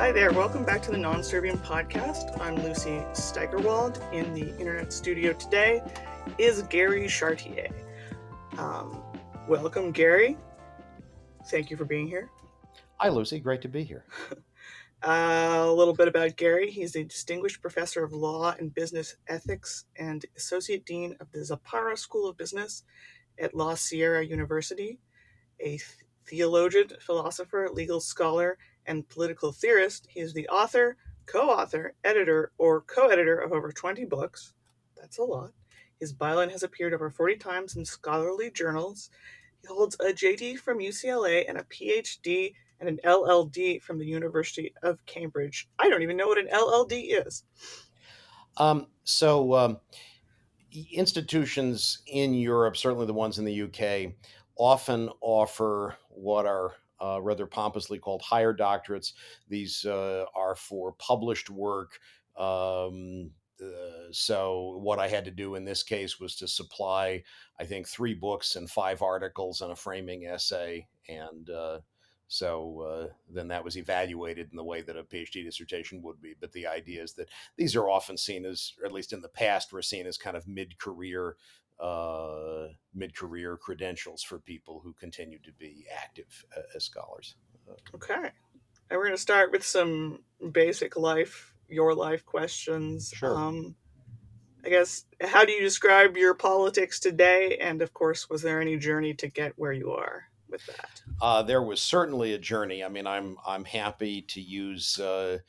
Hi there, welcome back to the Non-Serviam podcast. I'm Lucy Steigerwald. In the internet studio today is Gary Chartier. Welcome, Gary. Thank you for being here. Hi, Lucy. Great to be here. A little bit about Gary. He's a distinguished professor of law and business ethics and associate dean of the Zapara School of Business at La Sierra University, a theologian, philosopher, legal scholar, and political theorist. He is the author, co-author, editor, or co-editor of over 20 books. That's a lot. His byline has appeared over 40 times in scholarly journals. He holds a JD from UCLA and a PhD and an LLD from the University of Cambridge. I don't even know what an LLD is. Institutions in Europe, certainly the ones in the UK, often offer what are rather pompously called higher doctorates. These are for published work. So what I had to do in this case was to supply, I think, 3 books and 5 articles and a framing essay, and then that was evaluated in the way that a PhD dissertation would be. But the idea is that these are often seen as, or at least in the past, were seen as kind of mid-career credentials for people who continue to be active as scholars. Okay. And we're going to start with some basic your life questions. Sure. I guess, how do you describe your politics today? And of course, was there any journey to get where you are with that? There was certainly a journey. I mean, I'm happy to use a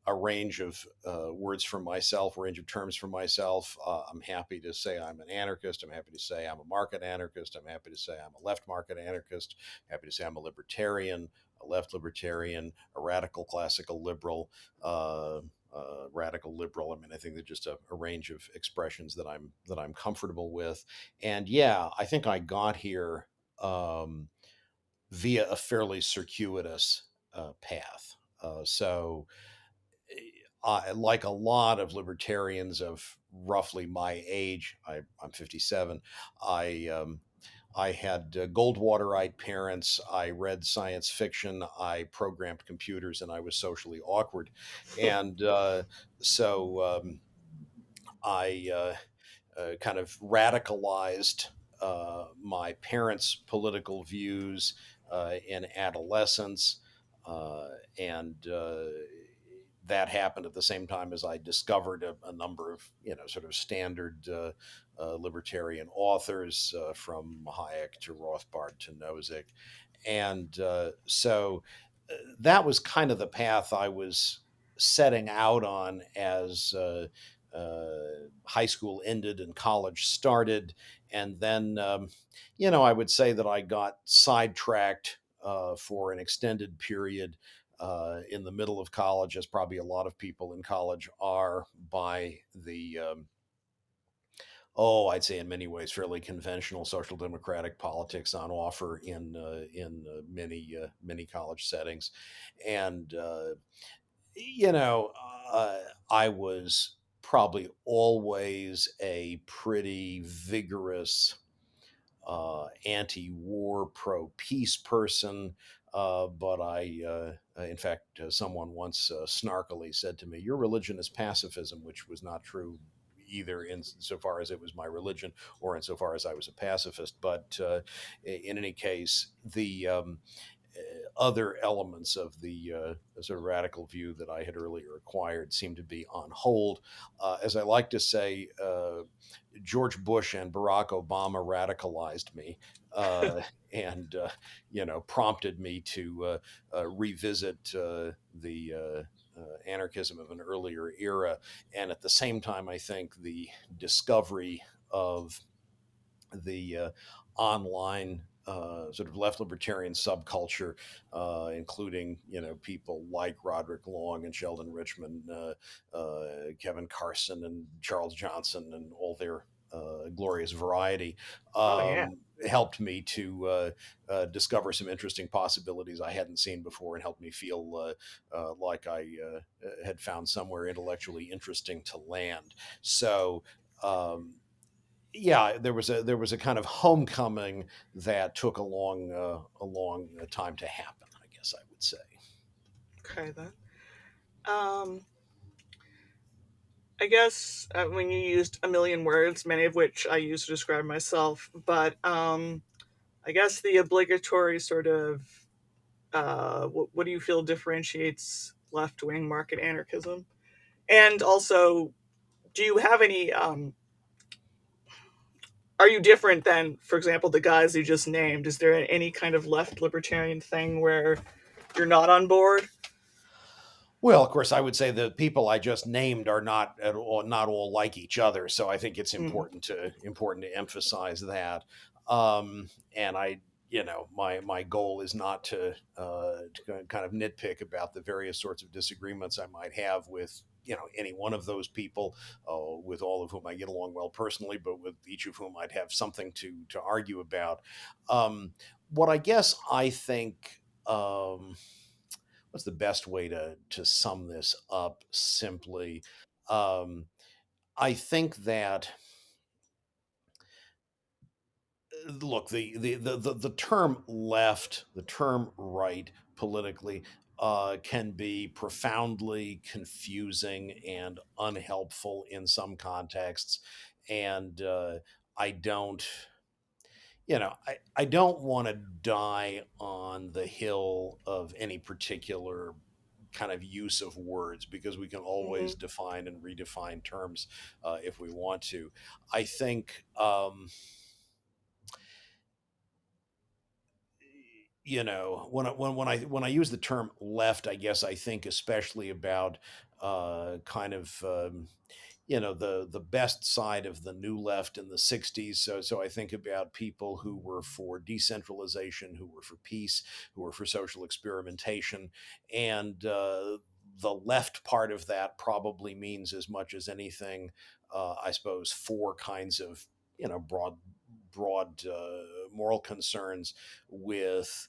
range of words for myself, a range of terms for myself. I'm happy to say I'm an anarchist. I'm happy to say I'm a market anarchist. I'm happy to say I'm a left market anarchist. Happy to say I'm a libertarian, a left libertarian, a radical classical liberal. Radical liberal. I mean, I think there's just a range of expressions that I'm comfortable with. And yeah, I think I got here via a fairly circuitous path. Like a lot of libertarians of roughly my age, I'm 57. I had Goldwaterite parents. I read science fiction. I programmed computers, and I was socially awkward. And I kind of radicalized my parents' political views in adolescence, and that happened at the same time as I discovered a number of sort of standard libertarian authors, from Hayek to Rothbard to Nozick, and that was kind of the path I was setting out on as high school ended and college started. And then, I would say that I got sidetracked for an extended period in the middle of college, as probably a lot of people in college are, by the I'd say in many ways fairly conventional social democratic politics on offer in many college settings, and I was probably always a pretty vigorous anti-war, pro-peace person. But in fact, someone once snarkily said to me, "Your religion is pacifism," which was not true either insofar as it was my religion or insofar as I was a pacifist. But in any case, the other elements of the sort of radical view that I had earlier acquired seemed to be on hold. As I like to say, George Bush and Barack Obama radicalized me, and prompted me to revisit the anarchism of an earlier era. And at the same time, I think the discovery of the online sort of left libertarian subculture, including people like Roderick Long and Sheldon Richman, Kevin Carson and Charles Johnson, and all their glorious variety, Oh, yeah. helped me to discover some interesting possibilities I hadn't seen before, and helped me feel like I had found somewhere intellectually interesting to land. So. Yeah, there was a kind of homecoming that took a long time to happen, I guess I would say. Okay, then. Um, I guess when you used a million words, many of which I use to describe myself, but I guess the obligatory sort of what do you feel differentiates left wing market anarchism? And also, do you have any? Are you different than, for example, the guys you just named? Is there any kind of left libertarian thing where you're not on board? Well, of course, I would say the people I just named are not all like each other. So I think it's Mm, important to emphasize that. And my goal is not to kind of nitpick about the various sorts of disagreements I might have with any one of those people, with all of whom I get along well personally, but with each of whom I'd have something to argue about. What I guess I think. What's the best way to sum this up simply? Um, I think that look, the term left, the term right politically can be profoundly confusing and unhelpful in some contexts, and I don't. I don't want to die on the hill of any particular kind of use of words because we can hmm. always define and redefine terms if we want to. I think when I use the term left, I guess I think especially about kind of the best side of the new left in the 60s. So I think about people who were for decentralization, who were for peace, who were for social experimentation, and the left part of that probably means as much as anything, I suppose, four kinds of broad moral concerns with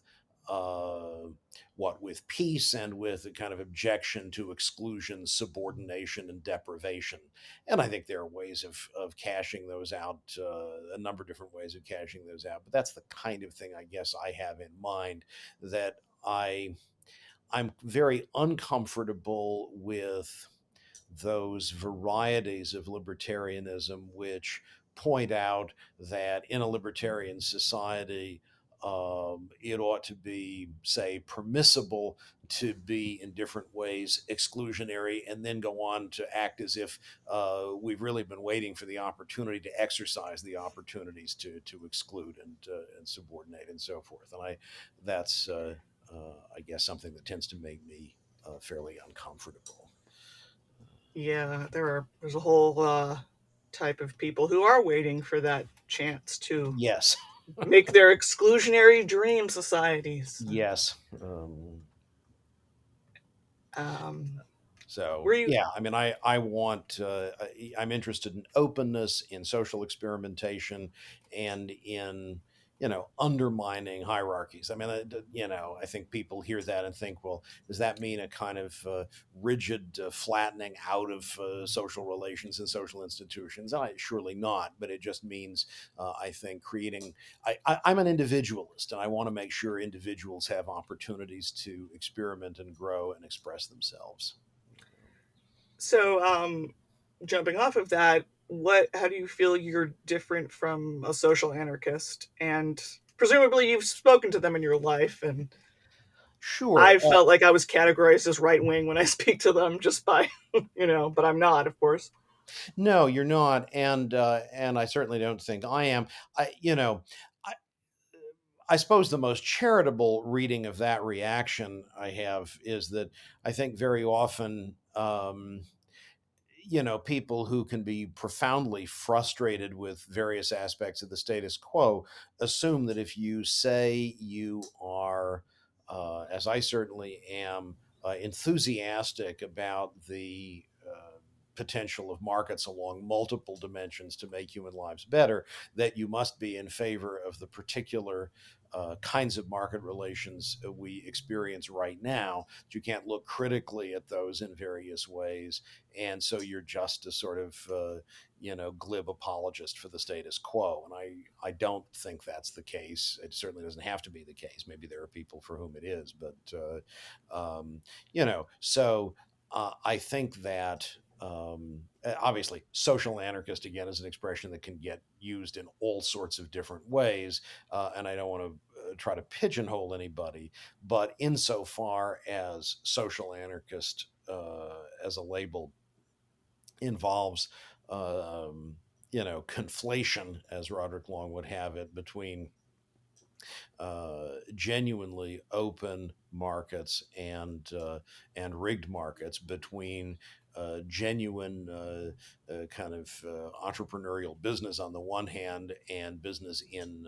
uh, with peace and with a kind of objection to exclusion, subordination, and deprivation. And I think there are ways of cashing those out, a number of different ways of cashing those out. But that's the kind of thing I guess I have in mind that I'm very uncomfortable with those varieties of libertarianism which point out that in a libertarian society, it ought to be, say, permissible to be in different ways exclusionary, and then go on to act as if we've really been waiting for the opportunity to exercise the opportunities to exclude and subordinate and so forth. And that's I guess something that tends to make me fairly uncomfortable. Yeah, there's a whole type of people who are waiting for that chance to Yes. make their exclusionary dream societies. Yes. Um, So were you yeah, I mean, I want I'm interested in openness, in social experimentation, and in undermining hierarchies. I mean, I think people hear that and think, well, does that mean a kind of rigid flattening out of social relations and social institutions? Surely not, but it just means I think creating. I'm an individualist, and I want to make sure individuals have opportunities to experiment and grow and express themselves. so jumping off of that? What? How do you feel you're different from a social anarchist? And presumably you've spoken to them in your life, and Sure. I felt like I was categorized as right wing when I speak to them just by, but I'm not, of course. No, you're not, and I certainly don't think I am. I, you know, I, I suppose the most charitable reading of that reaction I have is that I think very often, people who can be profoundly frustrated with various aspects of the status quo assume that if you say you are, as I certainly am, enthusiastic about the potential of markets along multiple dimensions to make human lives better, that you must be in favor of the particular kinds of market relations we experience right now. You can't look critically at those in various ways, and so you're just a sort of glib apologist for the status quo. And I don't think that's the case. It certainly doesn't have to be the case. Maybe there are people for whom it is, but so I think that obviously social anarchist again is an expression that can get used in all sorts of different ways, and I don't want to try to pigeonhole anybody, but insofar as social anarchist as a label involves conflation, as Roderick Long would have it, between genuinely open markets and rigged markets, between genuine kind of entrepreneurial business on the one hand and business in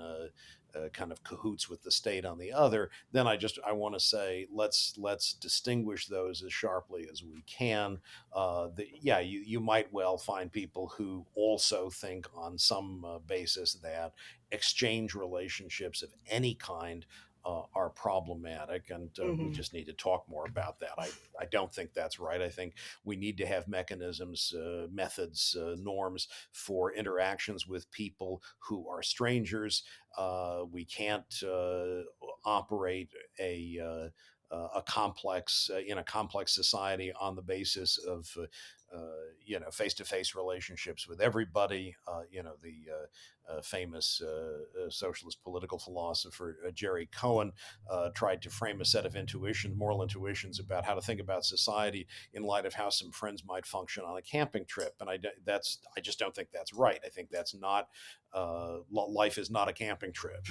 kind of cahoots with the state on the other. Then I want to say let's distinguish those as sharply as we can. Yeah, you might well find people who also think on some basis that exchange relationships of any kind are problematic, and we Hmm. just need to talk more about that. I don't think that's right. I think we need to have mechanisms, methods, norms for interactions with people who are strangers. We can't operate a complex in a complex society on the basis of face-to-face relationships with everybody. The famous socialist political philosopher Jerry Cohen tried to frame a set of moral intuitions about how to think about society in light of how some friends might function on a camping trip. And I just don't think that's right. I think that's not life is not a camping trip.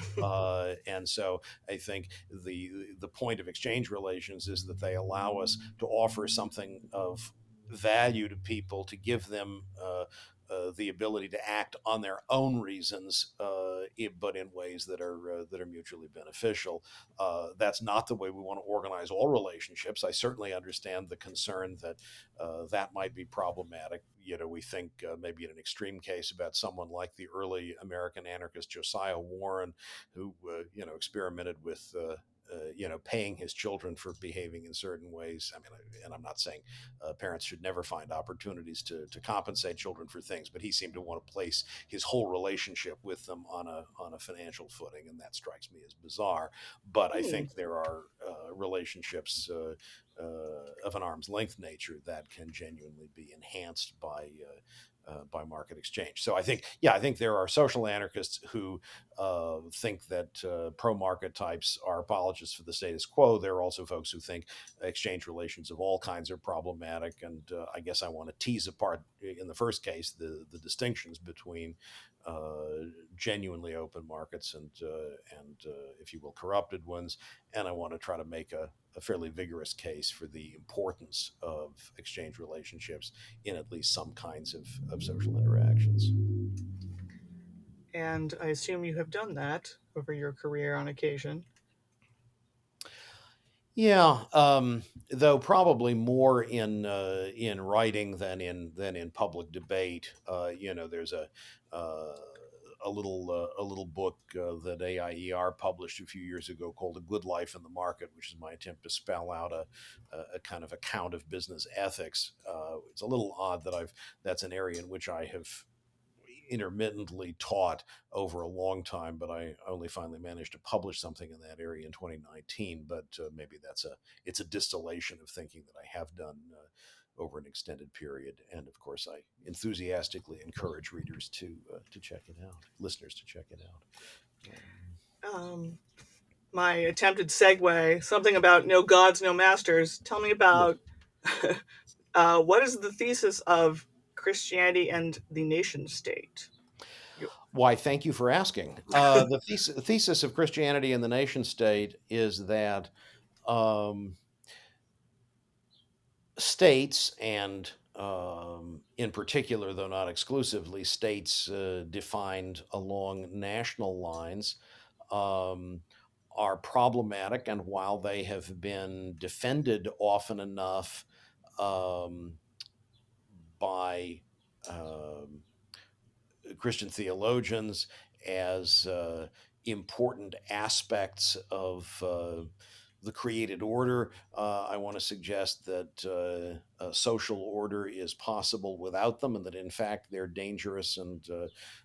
And so I think the point of exchange relations is that they allow us to offer something of value to people, to give them the ability to act on their own reasons, but in ways that are mutually beneficial. That's not the way we want to organize all relationships. I certainly understand the concern that that might be problematic. We think maybe in an extreme case about someone like the early American anarchist Josiah Warren, who experimented with. Paying his children for behaving in certain ways. I mean, and I'm not saying parents should never find opportunities to compensate children for things, but he seemed to want to place his whole relationship with them on a financial footing, and that strikes me as bizarre. But I Hmm. think there are relationships of an arm's length nature that can genuinely be enhanced by market exchange. So I think there are social anarchists who think that pro-market types are apologists for the status quo. There are also folks who think exchange relations of all kinds are problematic, and I guess I want to tease apart, in the first case, the distinctions between genuinely open markets and if you will, corrupted ones, and I want to try to make a fairly vigorous case for the importance of exchange relationships in at least some kinds of social interactions. And I assume you have done that over your career on occasion. Yeah, though probably more in writing than in public debate. There's uh, a little book that AIER published a few years ago called "A Good Life in the Market," which is my attempt to spell out a kind of account of business ethics. It's a little odd that I've that's an area in which I have intermittently taught over a long time, but I only finally managed to publish something in that area in 2019. But maybe it's a distillation of thinking that I have done over an extended period. And of course, I enthusiastically encourage readers to check it out, listeners to check it out. Um, my attempted segue, something about no gods, no masters. Tell me Yes. about what is the thesis of Christianity and the nation state? You- Why, thank you for asking. The thesis of Christianity and the nation state is that um, states, and in particular, though not exclusively, states defined along national lines, um, are problematic. And while they have been defended often enough, um, by um, Christian theologians as important aspects of the created order. I want to suggest that social order is possible without them, and that in fact they're dangerous and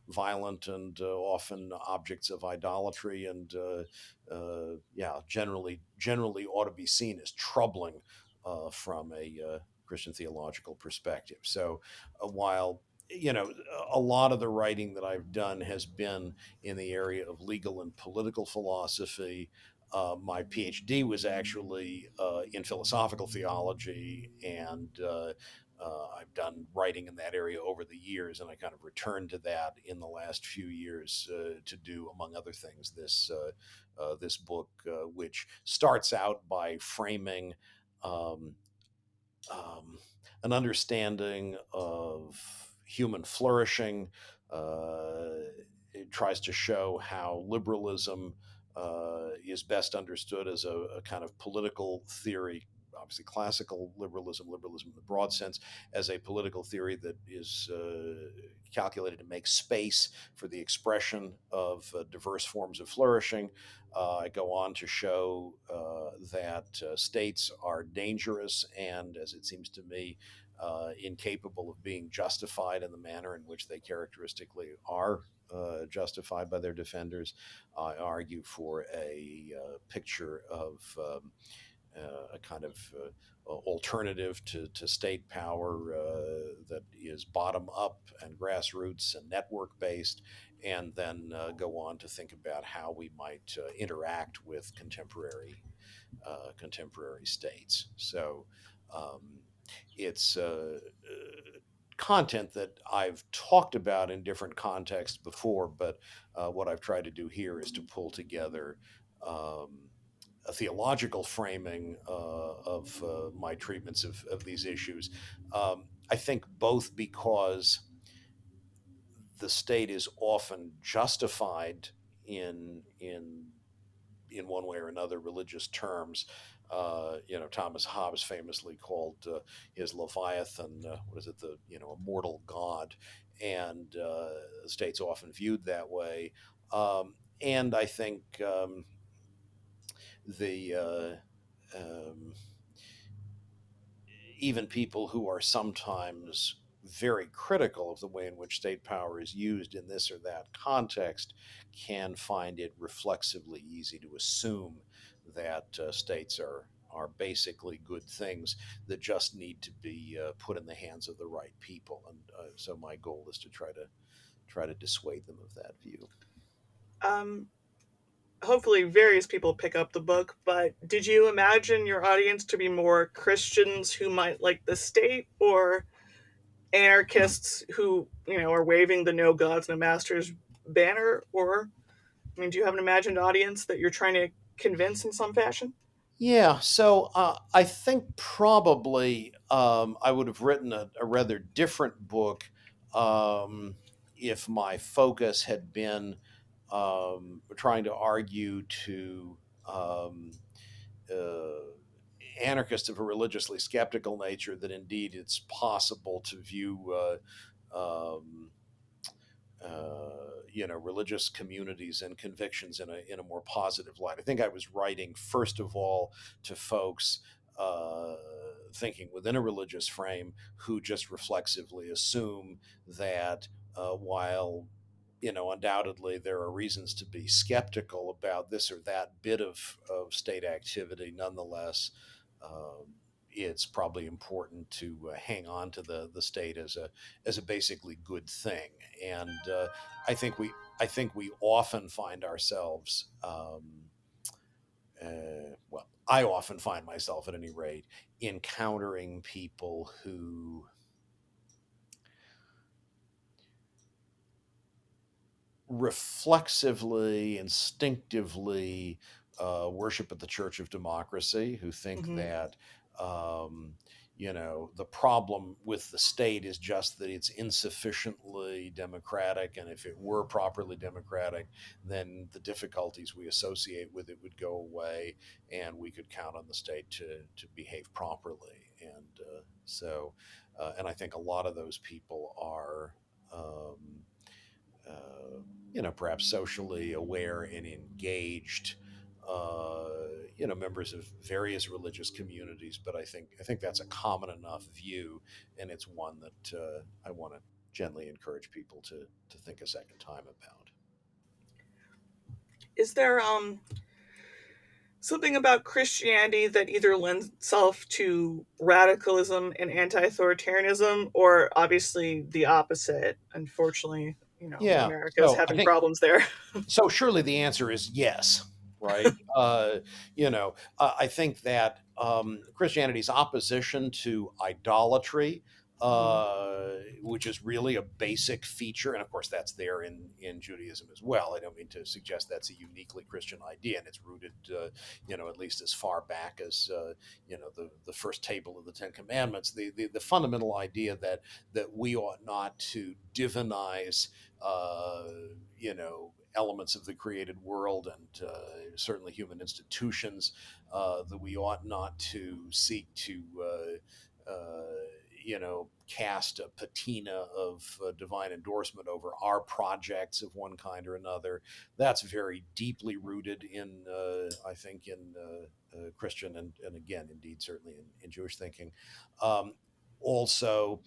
violent and often objects of idolatry, and yeah, generally ought to be seen as troubling from a Christian theological perspective. So while a lot of the writing that I've done has been in the area of legal and political philosophy. My PhD was actually in philosophical theology, and I've done writing in that area over the years, and I kind of returned to that in the last few years to do, among other things, this book, which starts out by framing um, um, an understanding of human flourishing. It tries to show how liberalism is best understood as a kind of political theory. Obviously, classical liberalism in the broad sense, as a political theory that is calculated to make space for the expression of diverse forms of flourishing. I go on to show that states are dangerous and, as it seems to me, incapable of being justified in the manner in which they characteristically are justified by their defenders. I argue for a picture of a kind of alternative to state power that is bottom up and grassroots and network based, and then go on to think about how we might interact with contemporary states. So um, it's content that I've talked about in different contexts before, but what I've tried to do here is to pull together um, a theological framing of my treatments of these issues. I think both because the state is often justified in in one way or another religious terms. Thomas Hobbes famously called his Leviathan, what is it, the immortal God, and the state's often viewed that way. And I think the even people who are sometimes very critical of the way in which state power is used in this or that context can find it reflexively easy to assume that states are basically good things that just need to be put in the hands of the right people, and so my goal is to try to dissuade them of that view. Um, Hopefully, various people pick up the book, but did you imagine your audience to be more Christians who might like the state, or anarchists who, are waving the no gods, no masters banner? Or, I mean, do you have an imagined audience that you're trying to convince in some fashion? Yeah, so I think probably I would have written a rather different book um, if my focus had been trying to argue to uh, anarchists of a religiously skeptical nature that indeed it's possible to view religious communities and convictions in a more positive light. I think I was writing first of all to folks uh, thinking within a religious frame who just reflexively assume that while undoubtedly there are reasons to be skeptical about this or that bit of state activity, nonetheless, it's probably important to hang on to the state as a basically good thing. And I think we often find ourselves, well, I often find myself at any rate encountering people who reflexively, instinctively worship at the Church of Democracy, who think Mm-hmm. that um, the problem with the state is just that it's insufficiently democratic, and if it were properly democratic, then the difficulties we associate with it would go away, and we could count on the state to behave properly. And I think a lot of those people are. Perhaps socially aware and engaged, members of various religious communities. But I think that's a common enough view, and it's one that I want to gently encourage people to think a second time about. Is there something about Christianity that either lends itself to radicalism and anti-authoritarianism, or obviously the opposite? Unfortunately, Yeah. America is So I having think problems there. so. Surely the answer is yes, right? I think that Christianity's opposition to idolatry, Mhm. which is really a basic feature, and of course that's there in Judaism as well. I don't mean to suggest that's a uniquely Christian idea, and it's rooted, at least as far back as the first table of the Ten Commandments. The fundamental idea that we ought not to divinize elements of the created world, and certainly human institutions, that we ought not to seek to cast a patina of divine endorsement over our projects of one kind or another. That's very deeply rooted in, I think, in Christian, and again, indeed, certainly in Jewish thinking. Also,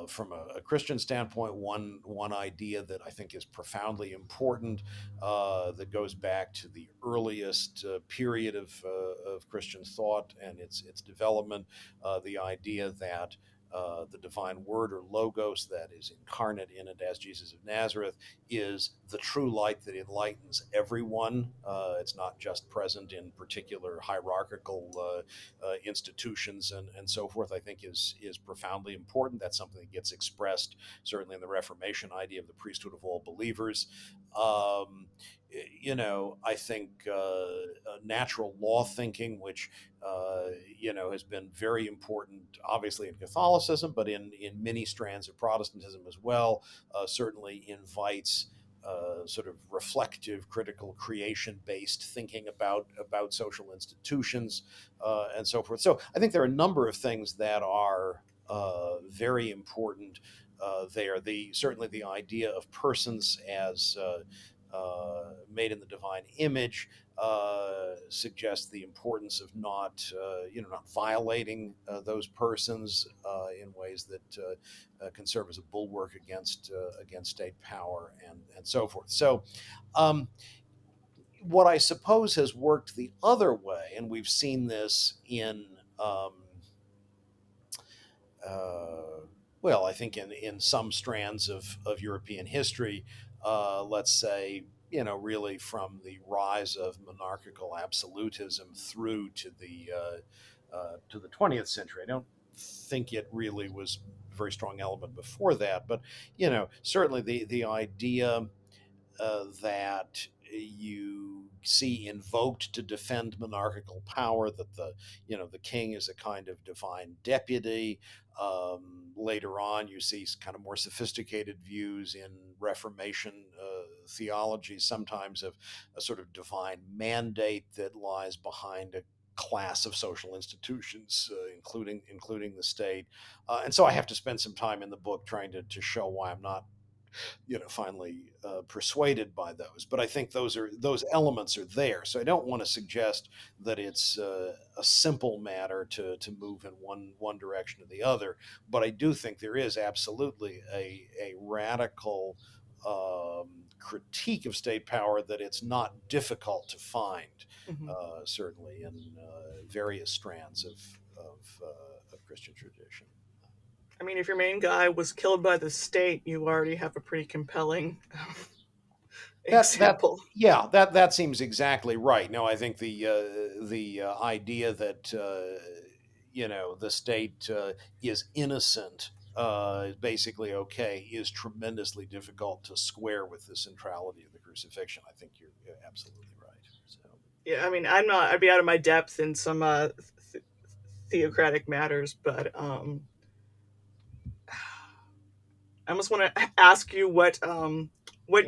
from a Christian standpoint, one idea that I think is profoundly important, that goes back to the earliest period of Christian thought and its development, the idea that the divine word or logos that is incarnate in it as Jesus of Nazareth is the true light that enlightens everyone. It's not just present in particular hierarchical institutions and so forth. I think is profoundly important. That's something that gets expressed certainly in the Reformation idea of the priesthood of all believers. Um, I think natural law thinking, which has been very important, obviously in Catholicism, but in many strands of Protestantism as well, certainly invites sort of reflective, critical, creation-based thinking about social institutions, and so forth. So I think there are a number of things that are very important there. The certainly the idea of persons as made in the divine image suggests the importance of not violating those persons in ways that can serve as a bulwark against state power and so forth. So. What I suppose has worked the other way, and we've seen this in uh, well, I think in some strands of European history, let's say, really from the rise of monarchical absolutism through to the 20th century. I don't think it really was a very strong element before that, but certainly the idea that you see invoked to defend monarchical power, that the king is a kind of divine deputy. Later on, you see kind of more sophisticated views in Reformation theology, sometimes of a sort of divine mandate that lies behind a class of social institutions, including the state. And so I have to spend some time in the book trying to show why I'm not finally persuaded by those. But I think those elements are there. So I don't want to suggest that it's a simple matter to move in one direction or the other. But I do think there is absolutely a radical critique of state power that it's not difficult to find, Mhm. certainly in various strands of Christian tradition. I mean, if your main guy was killed by the state, you already have a pretty compelling That example. yeah, that seems exactly right. No, I think the idea that the state is innocent, is basically okay, is tremendously difficult to square with the centrality of the crucifixion. I think you're absolutely right. So Yeah, I mean, I'd be out of my depth in some theocratic matters. But I almost want to ask you what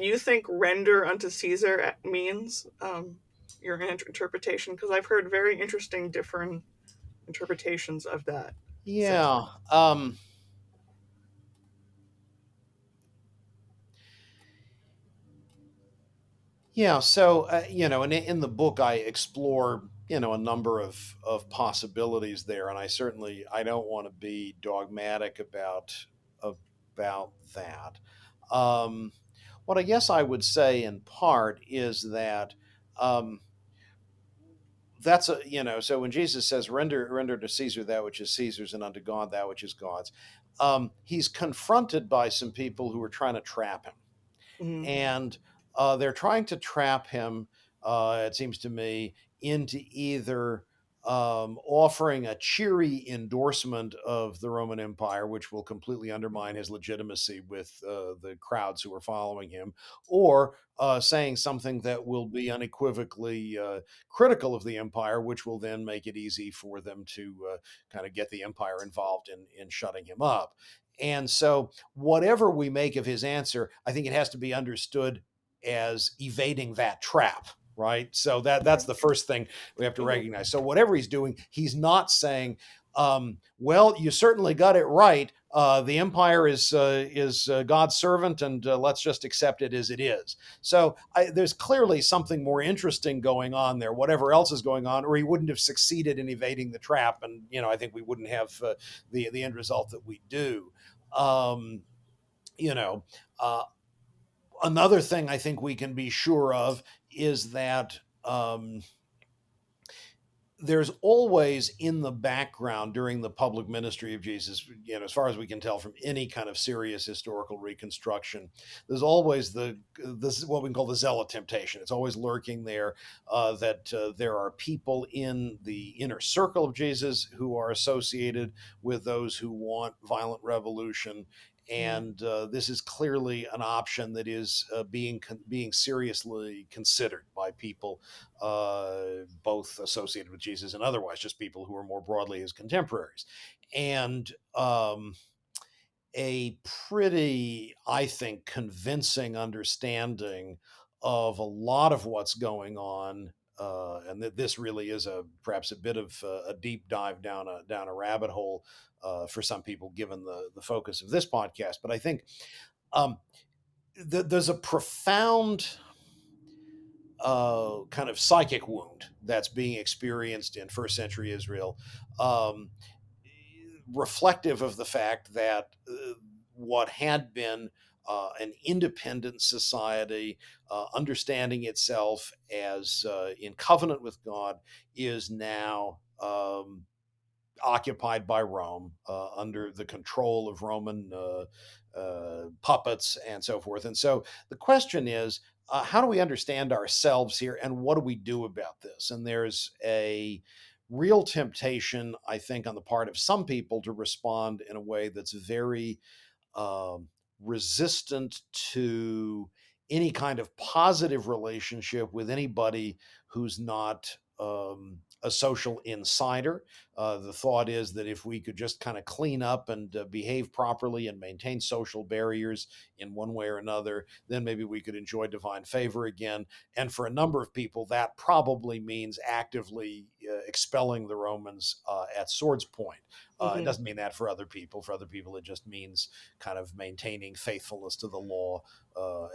you think "render unto Caesar" means. Your interpretation, because I've heard very interesting different interpretations of that Yeah. sentiment. Yeah, so and in the book I explore a number of possibilities there, and I don't want to be dogmatic about that. Um, what I guess I would say in part is that um, that's a so when Jesus says render to Caesar that which is Caesar's and unto God that which is God's, he's confronted by some people who are trying to trap him, Hmm. and they're trying to trap him. It seems to me into either offering a cheery endorsement of the Roman Empire, which will completely undermine his legitimacy with the crowds who are following him, or saying something that will be unequivocally critical of the empire, which will then make it easy for them to kind of get the empire involved in shutting him up. And so whatever we make of his answer, I think it has to be understood as evading that trap, right? So that's the first thing we have to Hmm. recognize. So whatever he's doing, he's not saying, "Well, you certainly got it right. The empire is God's servant, and let's just accept it as it is." So there's clearly something more interesting going on there. Whatever else is going on, or he wouldn't have succeeded in evading the trap, and I think we wouldn't have the end result that we do. Um, you know, uh, Another thing I think we can be sure of is that there's always in the background during the public ministry of Jesus, as far as we can tell from any kind of serious historical reconstruction, there's always this what we can call the zealot temptation. It's always lurking there, that there are people in the inner circle of Jesus who are associated with those who want violent revolution. Hmm. And this is clearly an option that is being seriously considered by people both associated with Jesus and otherwise, just people who are more broadly his contemporaries. And a pretty, I think, convincing understanding of a lot of what's going on. And that this really is perhaps a bit of a deep dive down a rabbit hole for some people, given the focus of this podcast. But I think um, there's a profound kind of psychic wound that's being experienced in first century Israel, um, reflective of the fact that what had been an independent society, understanding itself as in covenant with God, is now occupied by Rome, under the control of Roman puppets and so forth. And so the question is, how do we understand ourselves here, and what do we do about this? And there's a real temptation, I think, on the part of some people to respond in a way that's very um, resistant to any kind of positive relationship with anybody who's not a social insider. The thought is that if we could just kind of clean up and behave properly and maintain social barriers in one way or another, then maybe we could enjoy divine favor again. And for a number of people, that probably means actively expelling the Romans at sword's point. It Hmm. doesn't mean that for other people. For other people, it just means kind of maintaining faithfulness to the law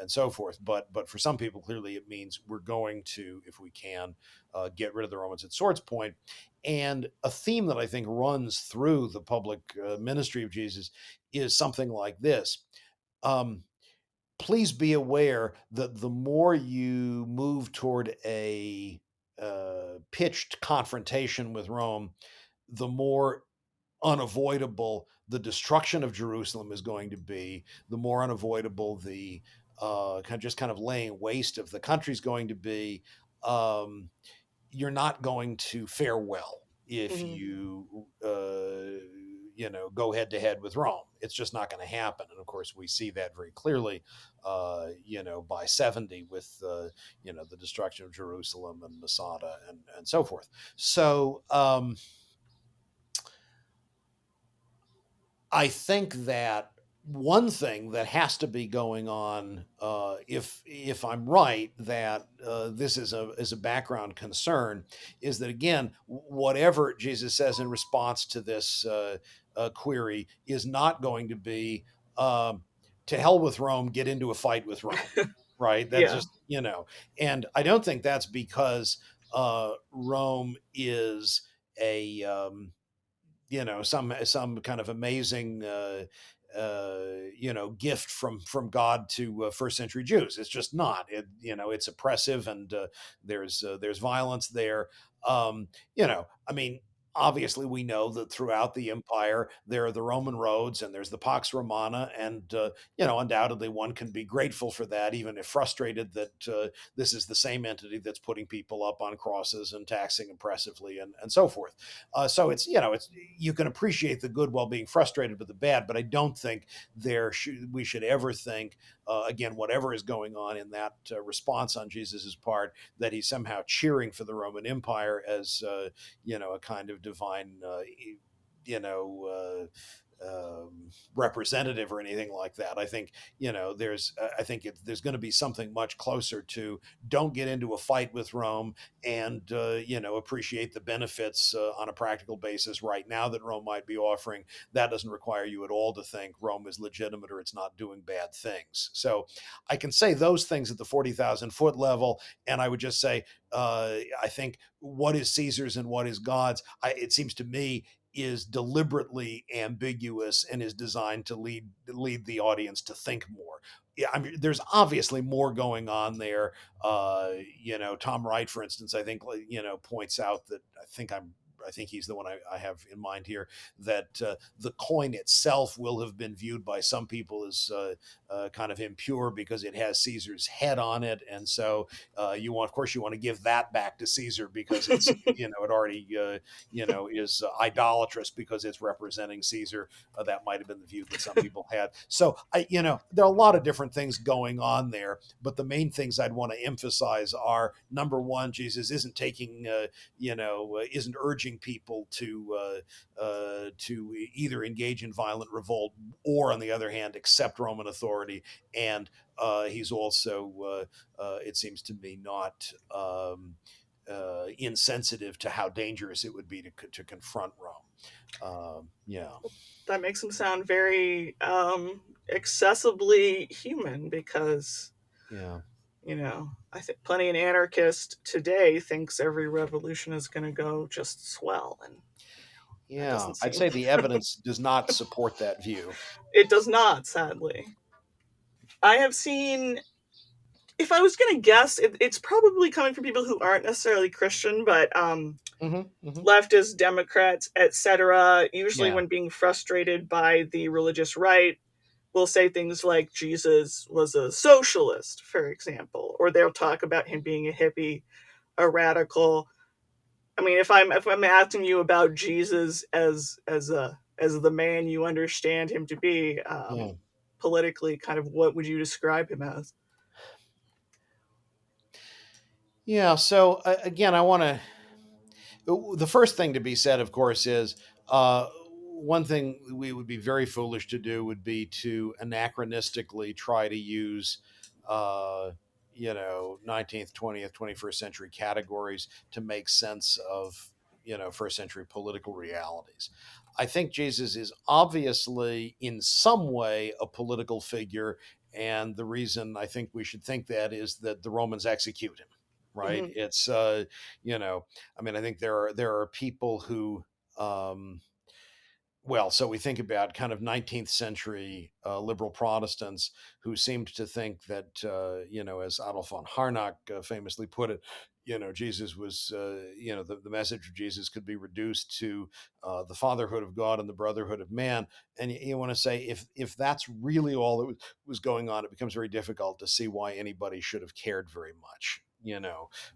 and so forth. But for some people, clearly, it means we're going to, if we can, get rid of the Romans at sword's point. And a theme that I think runs through the public ministry of Jesus is something like this. Um, Please be aware that the more you move toward a pitched confrontation with Rome, the more unavoidable the destruction of Jerusalem is going to be, the more unavoidable the kind of laying waste of the country is going to be. You're not going to fare well if Hmm. you go head to head with Rome. It's just not going to happen. And of course, we see that very clearly, by 70 with the destruction of Jerusalem and Masada and so forth. So I think that one thing that has to be going on, if I'm right, that this is a background concern, is that again, whatever Jesus says in response to this query is not going to be um, to hell with Rome, get into a fight with Rome, right? That's Yeah. just and I don't think that's because Rome is a some kind of amazing gift from God to first century Jews. It's just not. It's oppressive, and there's violence there. I mean, obviously we know that throughout the empire there are the Roman roads and there's the Pax Romana, and undoubtedly one can be grateful for that, even if frustrated that this is the same entity that's putting people up on crosses and taxing oppressively and so forth. So it's you can appreciate the good while being frustrated with the bad, but I don't think we should ever think again, whatever is going on in that response on Jesus's part, that he's somehow cheering for the Roman Empire as a kind of divine you know representative or anything like that. I think there's going to be something much closer to don't get into a fight with Rome, and appreciate the benefits on a practical basis right now that Rome might be offering. That doesn't require you at all to think Rome is legitimate or it's not doing bad things. So I can say those things at the 40,000 foot level, and I would just say I think what is Caesar's and what is God's. It seems to me is deliberately ambiguous and is designed to lead the audience to think more. Yeah, I mean, there's obviously more going on there. Tom Wright, for instance, I think points out that I think he's the one I have in mind here, that the coin itself will have been viewed by some people as kind of impure because it has Caesar's head on it, and so of course, you want to give that back to Caesar because it's it already is idolatrous because it's representing Caesar. That might have been the view that some people had. So there are a lot of different things going on there, but the main things I'd want to emphasize are: number one, Jesus isn't isn't urging people to either engage in violent revolt or, on the other hand, accept Roman authority, and he's also, it seems to me, not insensitive to how dangerous it would be to confront Rome. Yeah, That makes him sound very accessibly human because, yeah, I think plenty an anarchist today thinks every revolution is going to go just swell, and that yeah. doesn't I'd seem. say the evidence does not support that view. It does not, sadly. I have seen. If I was going to guess, it's probably coming from people who aren't necessarily Christian, but Hmm, hmm. leftists, Democrats, etc. Usually, Yeah, when being frustrated by the religious right, will say things like Jesus was a socialist, for example, or they'll talk about him being a hippie, a radical. I mean, if I'm asking you about Jesus as the man you understand him to be, yeah, politically, kind of what would you describe him as? yeah. So again, I want to the first thing to be said, of course, is one thing we would be very foolish to do would be to anachronistically try to use, uh, 19th, 20th, 21st century categories to make sense of, first century political realities. I think Jesus is obviously, in some way, a political figure. And the reason I think we should think that is that the Romans execute him, right? Hmm. It's, I mean, I think there are people who, um, so we think about kind of 19th century liberal Protestants who seemed to think that, as Adolf von Harnack famously put it, Jesus was, the message of Jesus could be reduced to the fatherhood of God and the brotherhood of man. And you want to say, if that's really all that was going on, it becomes very difficult to see why anybody should have cared very much.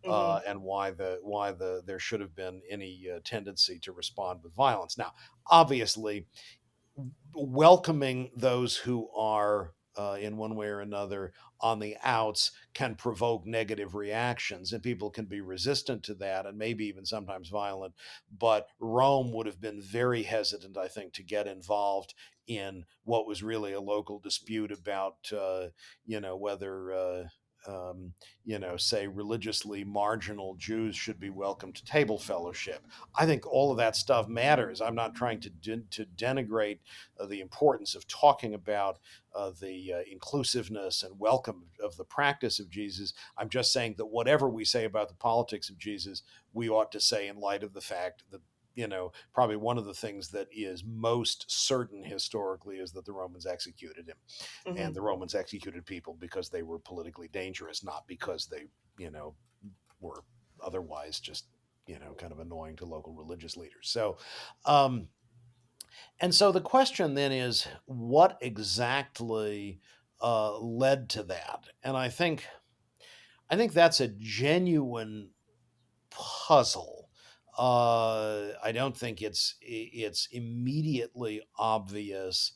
Hmm. And why there should have been any tendency to respond with violence. Now, obviously, welcoming those who are in one way or another on the outs can provoke negative reactions, and people can be resistant to that and maybe even sometimes violent. But Rome would have been very hesitant, I think, to get involved in what was really a local dispute about, whether. Say religiously marginal Jews should be welcome to table fellowship. I think all of that stuff matters. I'm not trying to denigrate the importance of talking about the inclusiveness and welcome of the practice of Jesus. I'm just saying that whatever we say about the politics of Jesus, we ought to say in light of the fact that probably one of the things that is most certain historically is that the Romans executed him. Mm-hmm. And the Romans executed people because they were politically dangerous, not because they, were otherwise just, kind of annoying to local religious leaders. Um, and so the question then is, what exactly led to that? And I think that's a genuine puzzle. I don't think it's immediately obvious,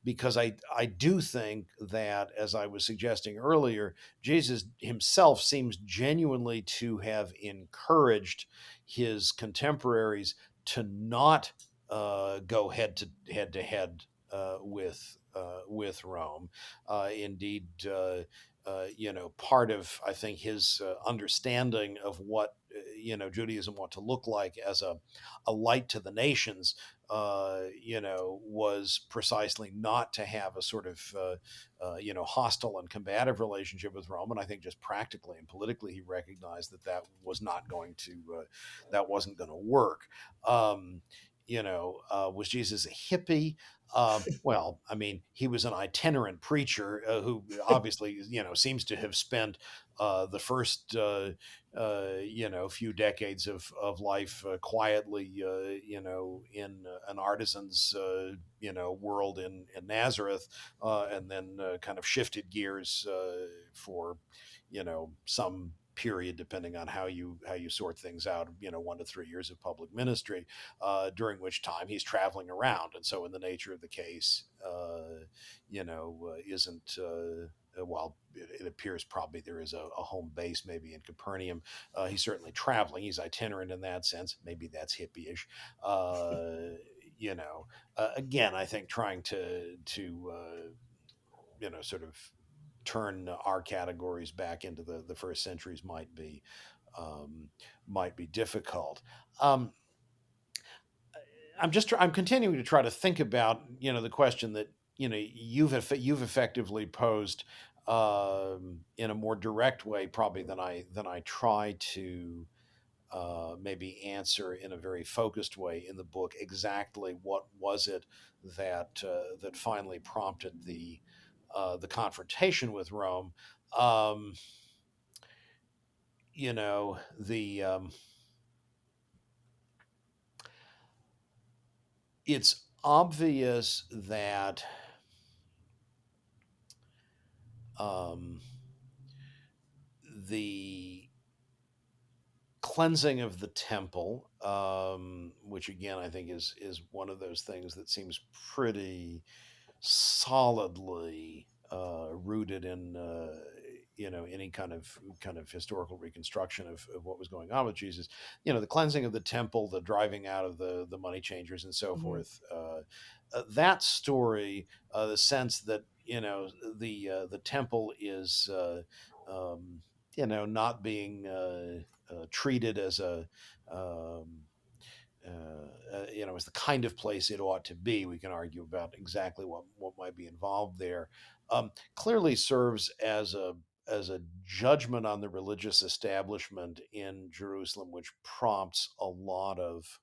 because I do think that, as I was suggesting earlier, Jesus himself seems genuinely to have encouraged his contemporaries to not go head to head with Rome. Indeed. Part of I think his understanding of what Judaism ought to look like as a light to the nations, was precisely not to have a sort of hostile and combative relationship with Rome. And I think just practically and politically, he recognized that that wasn't going to work. Was Jesus a hippie? Well, I mean, he was an itinerant preacher who obviously, seems to have spent the first, few decades of life quietly, in an artisan's, world in Nazareth, and then kind of shifted gears for, some period, depending on how you sort things out, 1 to 3 years of public ministry, during which time he's traveling around. And so, in the nature of the case, isn't. While it appears probably there is a home base maybe in Capernaum, he's certainly traveling. He's itinerant in that sense. Maybe that's hippie-ish. Again, I think trying to sort of turn our categories back into the first centuries might be difficult. Um, I'm continuing to try to think about the question that you've effectively posed, in a more direct way probably than I try to maybe answer in a very focused way in the book. Exactly what was it that finally prompted the confrontation with Rome? Um, the It's obvious that um, the cleansing of the temple, which again I think is one of those things that seems pretty solidly rooted in any kind of historical reconstruction of what was going on with Jesus. The cleansing of the temple, the driving out of the money changers, and so Mm-hmm. forth. That story, the sense that the temple is not being treated as a as the kind of place it ought to be. We can argue about exactly what might be involved there. Clearly serves as a judgment on the religious establishment in Jerusalem, which prompts a lot of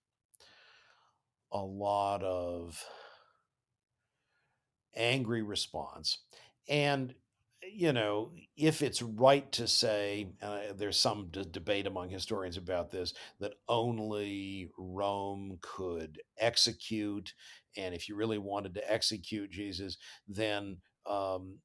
angry response. And, if it's right to say, there's some debate among historians about this, that only Rome could execute. And if you really wanted to execute Jesus, then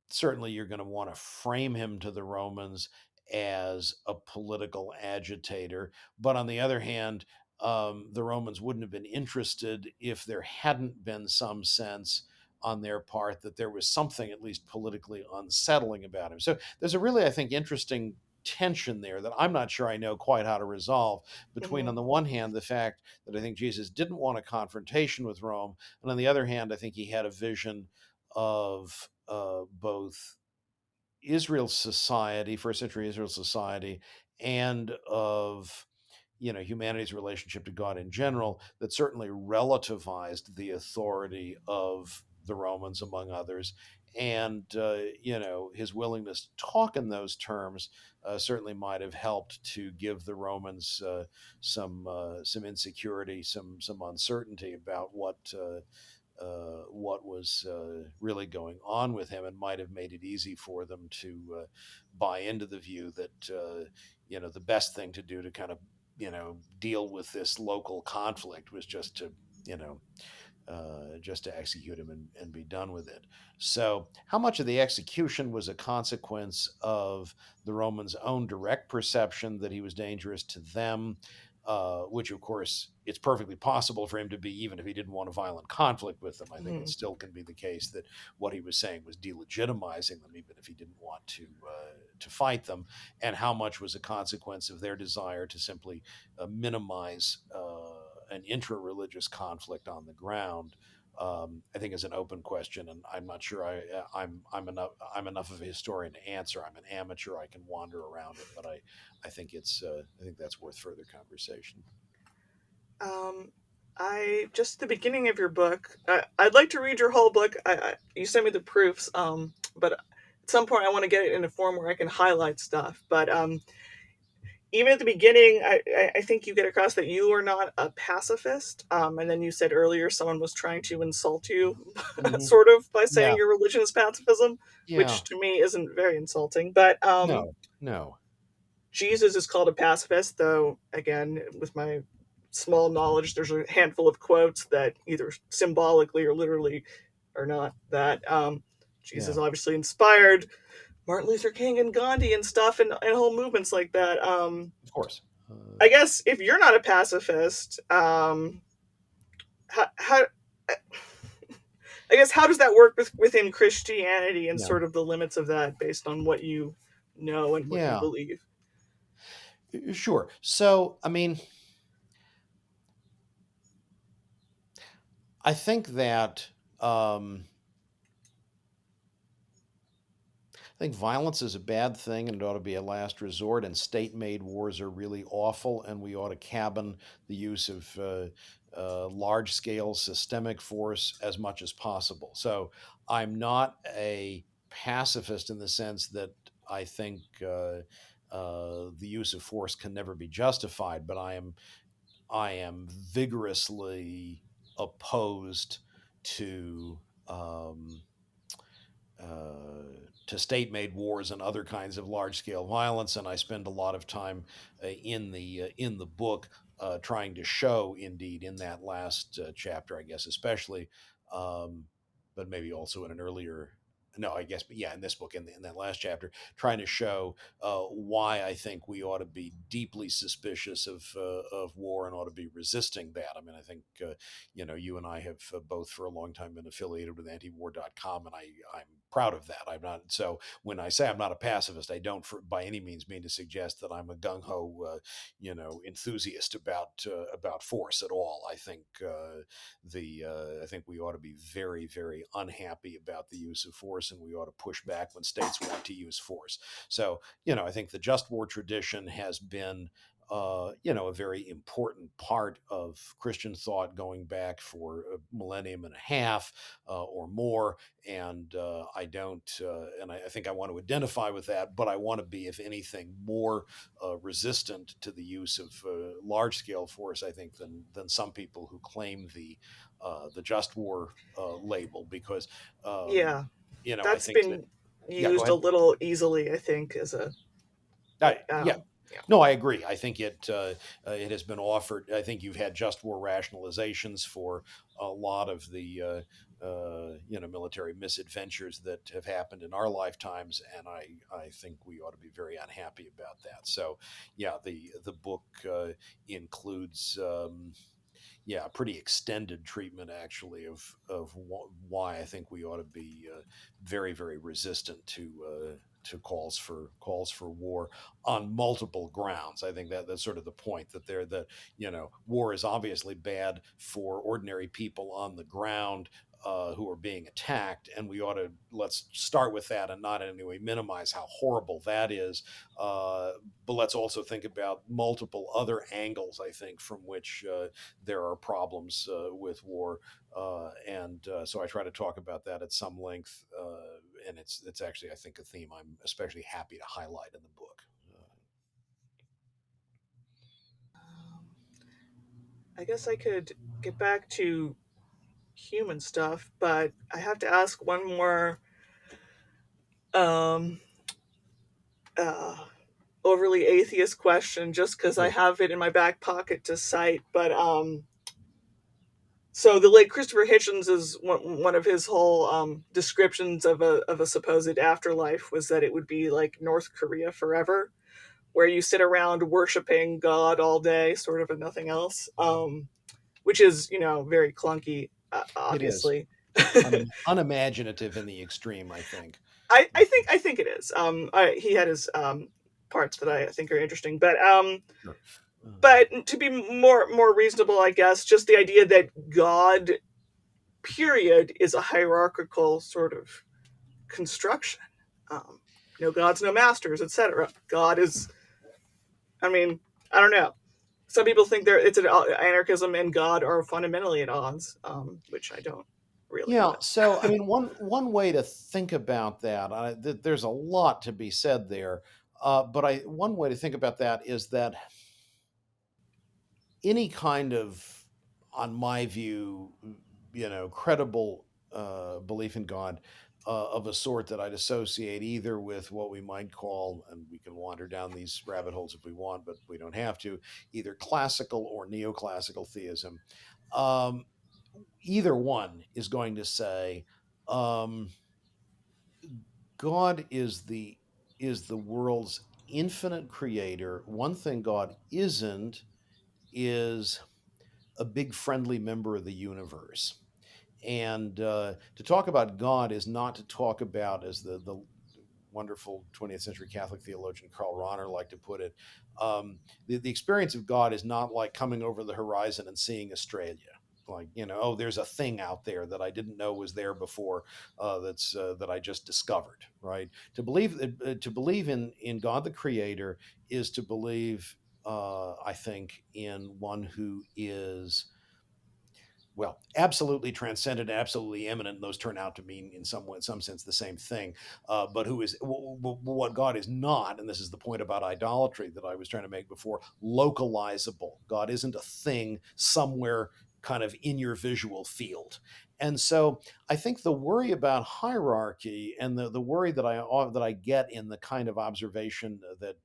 certainly you're going to want to frame him to the Romans as a political agitator. But on the other hand, the Romans wouldn't have been interested if there hadn't been some sense on their part that there was something at least politically unsettling about him. So there's a really, I think, interesting tension there that I'm not sure I know quite how to resolve between, on Hmm. the one hand, the fact that I think Jesus didn't want a confrontation with Rome, and on the other hand, I think he had a vision of both Israel's society, first century Israel society, and of humanity's relationship to God in general, that certainly relativized the authority of the Romans, among others. And his willingness to talk in those terms certainly might have helped to give the Romans some insecurity, some uncertainty about what was really going on with him, and might have made it easy for them to buy into the view that the best thing to do to kind of deal with this local conflict was you know just to execute him and be done with it. So, how much of the execution was a consequence of the Romans' own direct perception that he was dangerous to them, which, of course, it's perfectly possible for him to be, even if he didn't want a violent conflict with them. I think it Hmm. still can be the case that what he was saying was delegitimizing them, even if he didn't want to fight them, and how much was a consequence of their desire to simply minimize an intra-religious conflict on the ground. I think is an open question, and I'm not sure I'm enough of a historian to answer. I'm an amateur. I can wander around it, but I think that's worth further conversation. Um, I just the beginning of your book. I'd like to read your whole book. You sent me the proofs, but at some point I want to get it in a form where I can highlight stuff. But even at the beginning, I think you get across that you are not a pacifist. And then you said earlier someone was trying to insult you, Hmm. sort of, by saying Yeah, your religion is pacifism, yeah, which to me isn't very insulting. But no, no, Jesus is called a pacifist, though, again, with my small knowledge, there's a handful of quotes that either symbolically or literally are not that. Jesus yeah, obviously inspired Martin Luther King and Gandhi and stuff, and whole movements like that. of course. I guess if you're not a pacifist, how I guess how does that work within Christianity and Yeah, sort of the limits of that based on what you know and what you yeah, believe? sure. So, I mean, I think that. I think violence is a bad thing and it ought to be a last resort, and state made wars are really awful, and we ought to cabin the use of large scale systemic force as much as possible. So I'm not a pacifist in the sense that I think the use of force can never be justified, but I am vigorously opposed to. Uh, to state-made wars and other kinds of large-scale violence, and I spend a lot of time in the book trying to show, indeed, in that last chapter, I guess, especially, um, but maybe also in an earlier. No, I guess, but yeah, in this book, in that last chapter, trying to show why I think we ought to be deeply suspicious of war and ought to be resisting that. I mean, I think you and I have both for a long time been affiliated with antiwar.com, and I'm proud of that. I'm not, so when I say I'm not a pacifist, I don't by any means mean to suggest that I'm a gung ho, enthusiast about force at all. I think I think we ought to be very, very unhappy about the use of force, and we ought to push back when states want to use force. So, I think the just war tradition has been a very important part of Christian thought going back for a millennium and a half or more. And I don't, and I think I want to identify with that, but I want to be, if anything, more resistant to the use of large scale force, I think, than some people who claim the just war label, because, um, Yeah, I that's think that, been yeah, go used a ahead. little easily, I think, as a like Yeah, yeah. no, I agree. I think it has been offered. I think you've had just war rationalizations for a lot of the military misadventures that have happened in our lifetimes, and I think we ought to be very unhappy about that. So, yeah, the book includes. yeah, a pretty extended treatment actually of why I think we ought to be very very resistant to calls for war on multiple grounds. I think that that's sort of the point, that they're that war is obviously bad for ordinary people on the ground who are being attacked, and we ought to let's start with that and not in any way minimize how horrible that is. Uh, but let's also think about multiple other angles, I think, from which there are problems with war, and so I try to talk about that at some length, and it's actually, I think, a theme I'm especially happy to highlight in the book. I guess I could get back to human stuff, but I have to ask one more um, uh, overly atheist question just because I Sure. have it in my back pocket to cite. But so the late Christopher Hitchens is one of his whole descriptions of a supposed afterlife was that it would be like North Korea forever, where you sit around worshiping God all day, sort of, and nothing else. Which is very clunky, It is obviously. unimaginative in the extreme, I think. I think it is. He had his parts that I think are interesting, Sure. but to be more reasonable, I guess, just the idea that God, period, is a hierarchical sort of construction. Um, no gods, no masters, etc. God is. I mean, I don't know. Some people think it's an anarchism and God are fundamentally at odds, which I don't really. Yeah, But so I mean, one way to think about that, there's a lot to be said there, but I one way to think about that is that any kind of, on my view, credible belief in God of a sort that I'd associate either with what we might call, and we can wander down these rabbit holes if we want, but we don't have to, either classical or neoclassical theism. Um, Either one is going to say um, God is the world's infinite creator. One thing God isn't is a big friendly member of the universe. And to talk about God is not to talk about, as the wonderful 20th century Catholic theologian Karl Rahner liked to put it, the experience of God is not like coming over the horizon and seeing Australia. Like, oh, there's a thing out there that I didn't know was there before, that I just discovered. Right? To believe in God the Creator is to believe, I think, in one who is, well, absolutely transcendent, absolutely immanent, and those turn out to mean in some way, in some sense, the same thing. But who is what God is not, and this is the point about idolatry that I was trying to make before, localizable. God isn't a thing somewhere kind of in your visual field. And so I think the worry about hierarchy and the worry that I get in the kind of observation that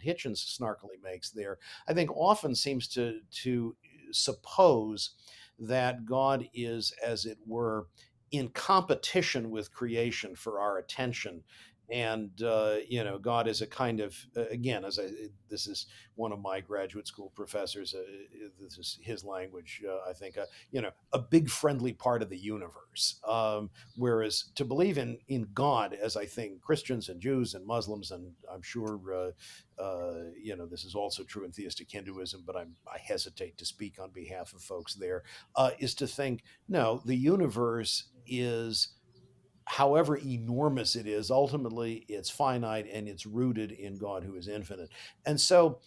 Hitchens snarkily makes there, I think often seems to suppose that God is, as it were, in competition with creation for our attention. And God is a kind of, again, this is one of my graduate school professors. This is his language. I think a big friendly part of the universe. Whereas to believe in God, as I think Christians and Jews and Muslims, and I'm sure this is also true in theistic Hinduism, but I hesitate to speak on behalf of folks there, is to think, no, the universe is, however enormous it is, ultimately it's finite and it's rooted in God who is infinite. And so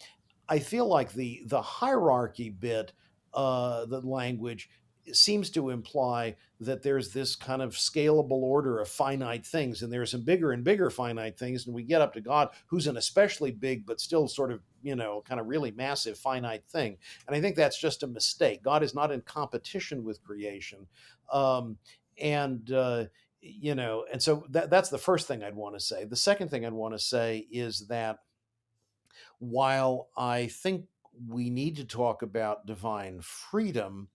I feel like the hierarchy bit, the language seems to imply that there's this kind of scalable order of finite things, and there are some bigger and bigger finite things, and we get up to God, who's an especially big but still sort of kind of really massive finite thing. And I think that's just a mistake. God is not in competition with creation, and and so that's the first thing I'd want to say. The second thing I'd want to say is that while I think we need to talk about divine freedom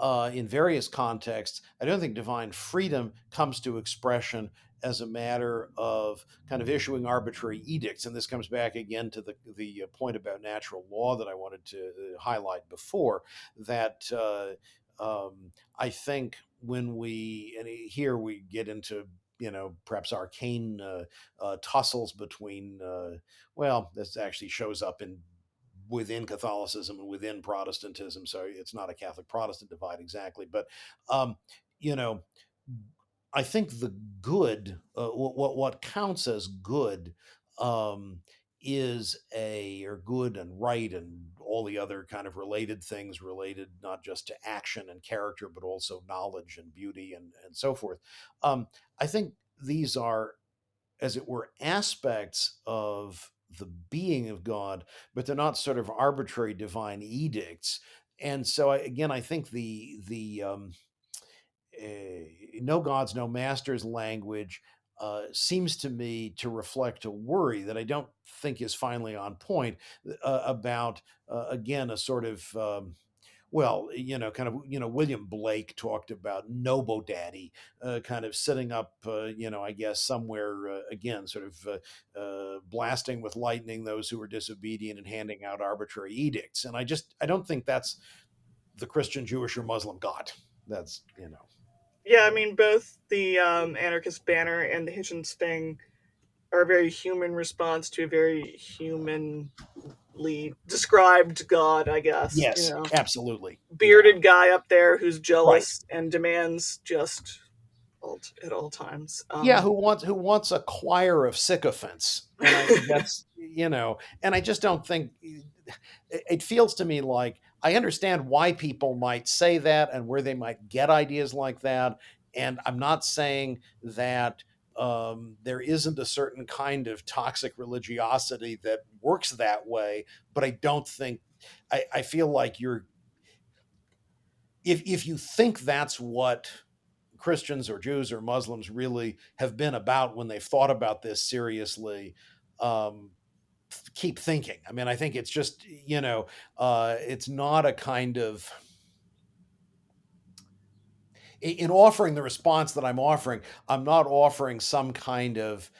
in various contexts, I don't think divine freedom comes to expression as a matter of kind of issuing arbitrary edicts. And this comes back again to the point about natural law that I wanted to highlight before, that I think when we, and here we get into, perhaps arcane tussles between, well, this actually shows up in within Catholicism and within Protestantism. So it's not a Catholic Protestant divide exactly, but you know, I think the good, what counts as good, um, is or good and right and all the other kind of related things related not just to action and character, but also knowledge and beauty and so forth. I think these are, as it were, aspects of the being of God, but they're not sort of arbitrary divine edicts. And so, again, I think the no gods, no masters language seems to me to reflect a worry that I don't think is finally on point about, again, a sort of well, kind of, William Blake talked about Nobo Daddy kind of sitting up, I guess, somewhere, again, sort of blasting with lightning those who were disobedient and handing out arbitrary edicts. And I don't think that's the Christian, Jewish, or Muslim God. That's, Yeah, I mean, both the anarchist banner and the Hitchens thing are a very human response to a very humanly described God, I guess. yes, absolutely. Yeah. Bearded guy up there who's Right. jealous and demands just at all times. Yeah, who wants a choir of sycophants, and I that's and I just don't think it feels to me like I understand why people might say that and where they might get ideas like that, and I'm not saying that there isn't a certain kind of toxic religiosity that works that way, but I don't think I feel like you're if you think that's what Christians or Jews or Muslims really have been about when they've thought about this seriously, um, keep thinking. I mean, I think it's just, it's not a kind of, in offering the response that I'm offering, I'm not offering some kind of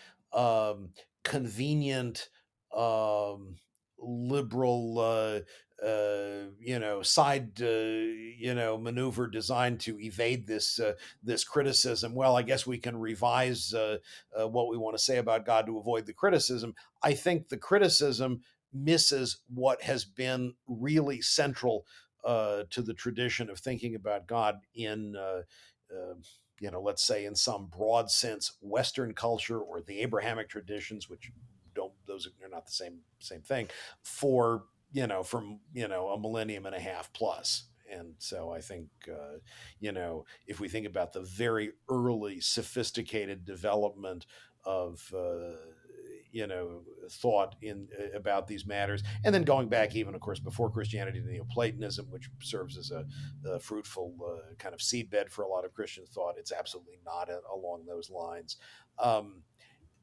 convenient, um, liberal, side, maneuver designed to evade this criticism. Well, I guess we can revise what we want to say about God to avoid the criticism. I think the criticism misses what has been really central to the tradition of thinking about God in, uh, let's say in some broad sense, Western culture or the Abrahamic traditions, which don't those are not the same thing, for from a millennium and a half plus. And so I think, if we think about the very early sophisticated development of, thought in about these matters, and then going back even, of course, before Christianity to Neoplatonism, which serves as a fruitful kind of seedbed for a lot of Christian thought. It's absolutely not along those lines. Um,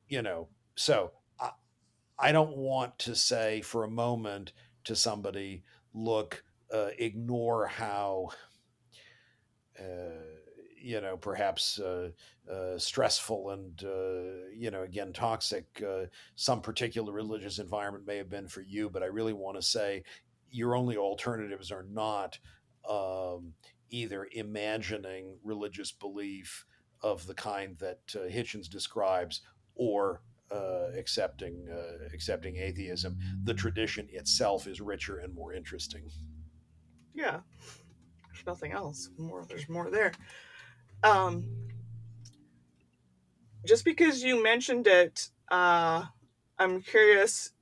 you know, so I don't want to say for a moment to somebody, look, ignore how uh, perhaps stressful and, again, toxic some particular religious environment may have been for you. But I really want to say your only alternatives are not um, either imagining religious belief of the kind that Hitchens describes, or accepting atheism. The tradition itself is richer and more interesting. Yeah, there's nothing else. There's more there. Um, just because you mentioned it, I'm curious.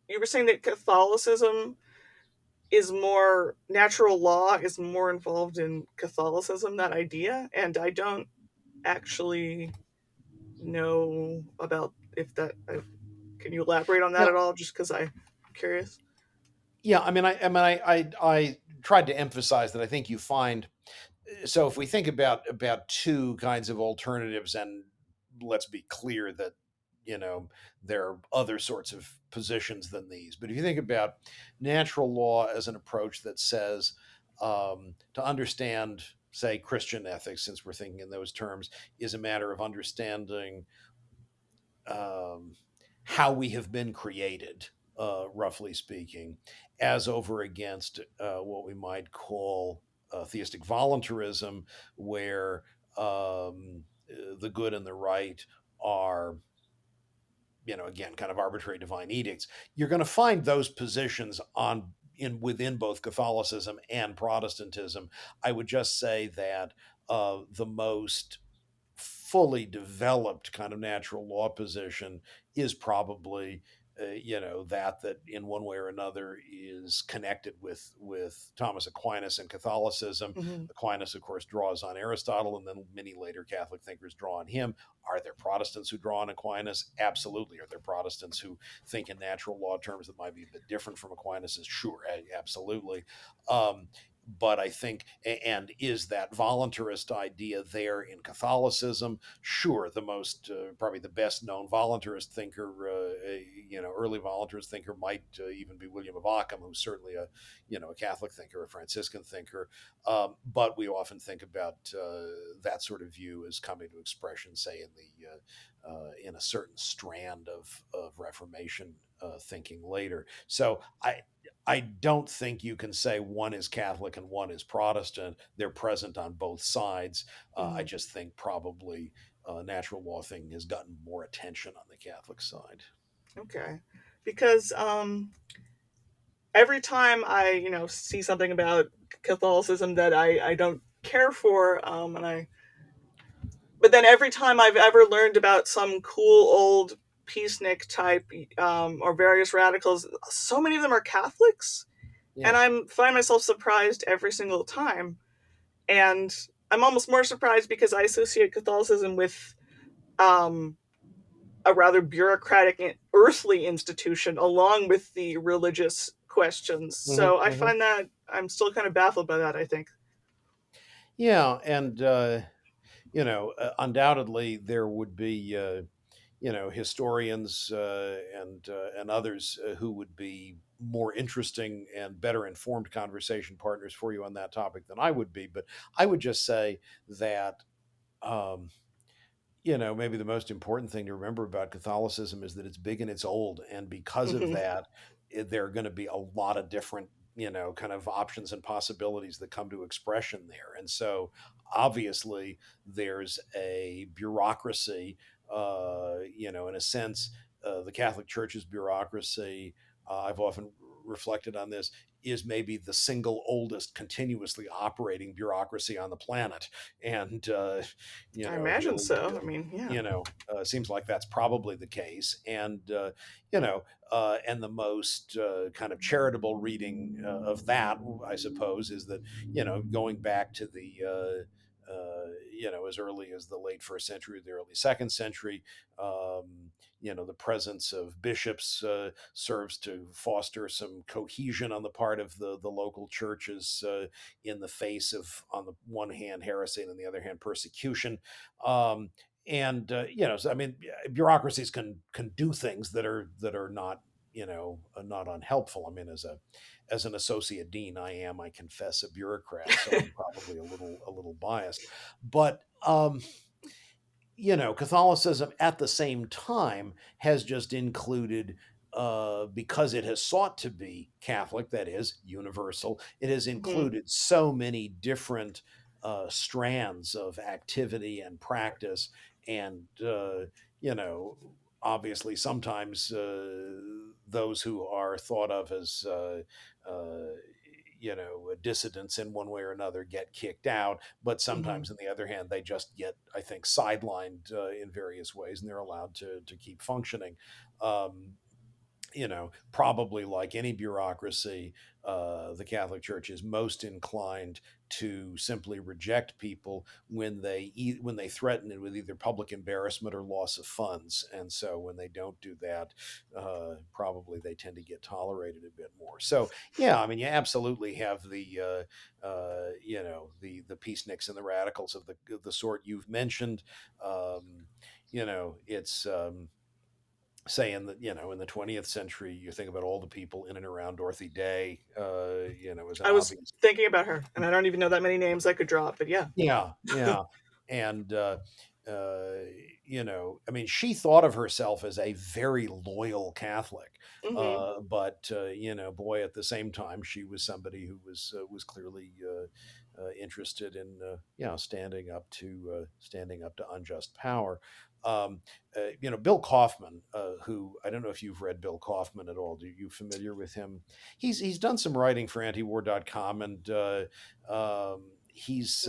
You were saying that Catholicism is more natural law is more involved in Catholicism. That idea, and I don't actually know about if that. Can you elaborate on that Yeah, at all? Just because I'm curious. yeah. I tried to emphasize that I think you find, so if we think about two kinds of alternatives, and let's be clear that you know there are other sorts of positions than these, but if you think about natural law as an approach that says, to understand say, Christian ethics, since we're thinking in those terms, is a matter of understanding um, how we have been created, roughly speaking, as over against what we might call theistic voluntarism, where the good and the right are, again, kind of arbitrary divine edicts. You're going to find those positions on in within both Catholicism and Protestantism. I would just say that the most fully developed kind of natural law position is probably that in one way or another is connected with Thomas Aquinas and Catholicism. Hmm. Aquinas, of course, draws on Aristotle, and then many later Catholic thinkers draw on him. Are there Protestants who draw on Aquinas? Absolutely. Are there Protestants who think in natural law terms that might be a bit different from Aquinas's? Sure, absolutely. But I think, and is that voluntarist idea there in Catholicism? Sure, the most, probably the best known voluntarist thinker, early voluntarist thinker might even be William of Ockham, who's certainly a Catholic thinker, a Franciscan thinker. But we often think about that sort of view as coming to expression, say, in a certain strand of Reformation thinking later. So I don't think you can say one is Catholic and one is Protestant. They're present on both sides. I Hmm. just think probably natural law thing has gotten more attention on the Catholic side. Okay. Because every time I, see something about Catholicism that I don't care for, but then every time I've ever learned about some cool old peacenik type, or various radicals, so many of them are Catholics, and Yeah. I'm find myself surprised every single time. And I'm almost more surprised because I associate Catholicism with um, a rather bureaucratic and earthly institution along with the religious questions. Hmm. So I Hmm. find that I'm still kind of baffled by that, I think. Yeah, and undoubtedly there would be historians and others who would be more interesting and better informed conversation partners for you on that topic than I would be. But I would just say that. Um, Maybe the most important thing to remember about Catholicism is that it's big and it's old. And because of Hmm. that, there are going to be a lot of different, kind of options and possibilities that come to expression there. And so obviously there's a bureaucracy, in a sense, the Catholic Church's bureaucracy. I've often reflected on this, is maybe the single oldest continuously operating bureaucracy on the planet. And, I imagine really, so. I mean, yeah. seems like that's probably the case. And the most kind of charitable reading of that, I suppose, is that, going back to the as early as the late first century, the early second century, the presence of bishops serves to foster some cohesion on the part of the local churches in the face of, on the one hand, heresy and on the other hand, persecution. Um, so I mean, bureaucracies can do things that are not not unhelpful. I mean, as an associate dean, I confess, a bureaucrat, so I'm probably a little biased, but Catholicism at the same time has just included, because it has sought to be Catholic, that is, universal, it has Hmm. included so many different strands of activity and practice. And, obviously, sometimes those who are thought of as, uh, dissidents in one way or another get kicked out, but Hmm. sometimes, on the other hand, they just get, I think, sidelined in various ways, and they're allowed to keep functioning. Um, Probably like any bureaucracy, the Catholic Church is most inclined to simply reject people when they threaten it with either public embarrassment or loss of funds. And so when they don't do that, probably they tend to get tolerated a bit more. So yeah, I mean, you absolutely have the peaceniks and the radicals of the sort you've mentioned. It's say in the in the 20th century, you think about all the people in and around Dorothy Day, as an I was obvious. thinking about her, and I don't even know that many names I could drop, but yeah. Yeah, yeah, and uh, I mean, she thought of herself as a very loyal Catholic, Hmm. but boy, at the same time, she was somebody who was clearly interested in standing up to unjust power. Bill Kaufman, who I don't know if you've read Bill Kaufman at all. Do you familiar with him? He's done some writing for antiwar.com, and he's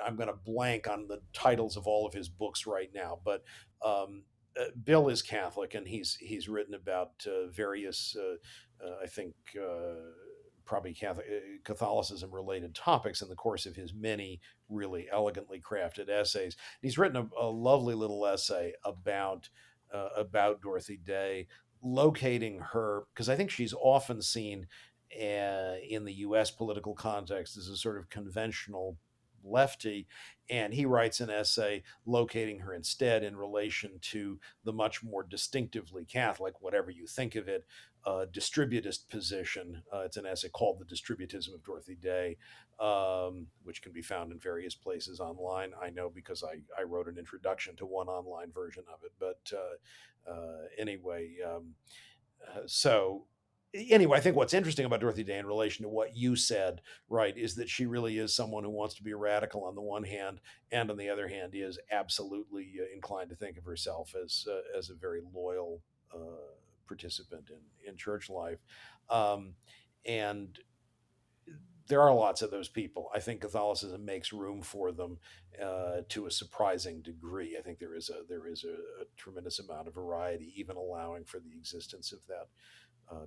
I'm going to blank on the titles of all of his books right now, but Bill is Catholic, and he's written about various, I think, probably Catholicism related topics in the course of his many really elegantly crafted essays. He's written a lovely little essay about Dorothy Day, locating her because I think she's often seen in the U.S. political context as a sort of conventional lefty, and he writes an essay locating her instead in relation to the much more distinctively Catholic, whatever you think of it, distributist position. It's an essay called "The Distributism of Dorothy Day," which can be found in various places online. I know because I wrote an introduction to one online version of it. But anyway, so anyway, I think what's interesting about Dorothy Day in relation to what you said, right, is that she really is someone who wants to be a radical on the one hand, and on the other hand, is absolutely inclined to think of herself as a very loyal participant in church life, and there are lots of those people. I think Catholicism makes room for them to a surprising degree. I think there is a tremendous amount of variety, even allowing for the existence of that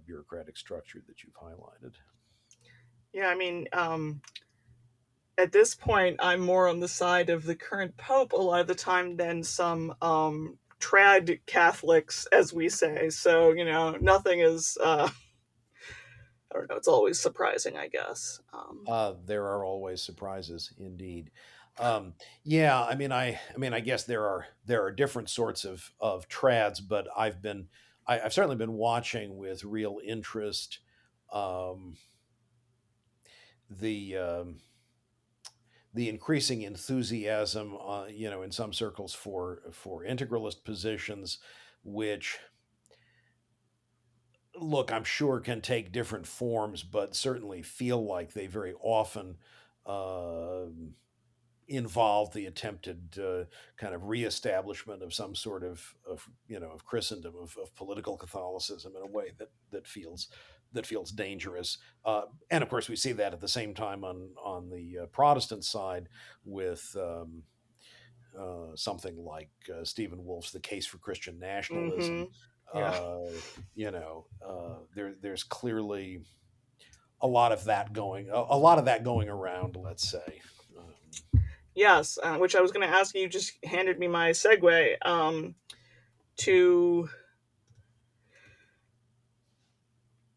bureaucratic structure that you've highlighted. Yeah, I mean, at this point, I'm more on the side of the current pope a lot of the time than some trad Catholics, as we say. So, nothing is, I don't know, it's always surprising, I guess. There are always surprises, indeed. Yeah, I guess there are different sorts of trads, but I've certainly been watching with real interest um, the the increasing enthusiasm, in some circles for integralist positions, which look, I'm sure can take different forms, but certainly feel like they very often uh, involve the attempted kind of reestablishment of some sort of Christendom of political Catholicism in a way that feels dangerous. And of course, we see that at the same time on the Protestant side with something like Stephen Wolf's "The Case for Christian Hmm. Nationalism." Yeah. There's clearly a lot of that going around. Let's say. Yes, which I was going to ask you, you just handed me my segue to,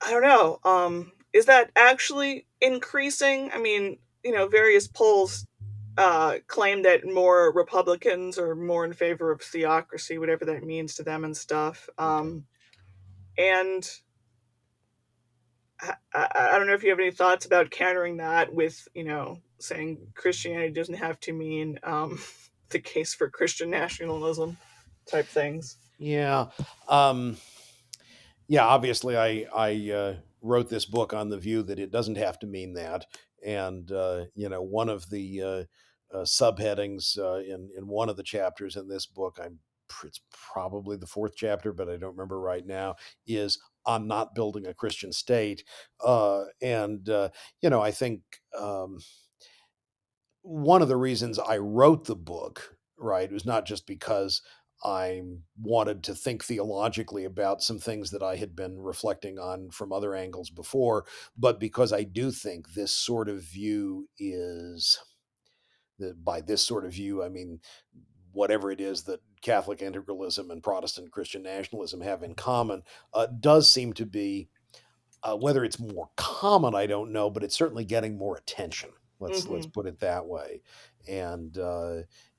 I don't know, is that actually increasing? I mean, various polls claim that more Republicans are more in favor of theocracy, whatever that means to them and stuff. Okay. And I don't know if you have any thoughts about countering that with, saying Christianity doesn't have to mean the case for Christian nationalism type things. Yeah. Um, yeah. Obviously, I wrote this book on the view that it doesn't have to mean that, and one of the subheadings in one of the chapters in this book, it's probably the fourth chapter, but I don't remember right now, is on not building a Christian state, and I think. One of the reasons I wrote the book, right, was not just because I wanted to think theologically about some things that I had been reflecting on from other angles before, but because I do think this sort of view is, by this sort of view, I mean, whatever it is that Catholic integralism and Protestant Christian nationalism have in common, does seem to be whether it's more common, I don't know, but it's certainly getting more attention. Let's Hmm. put it that way, and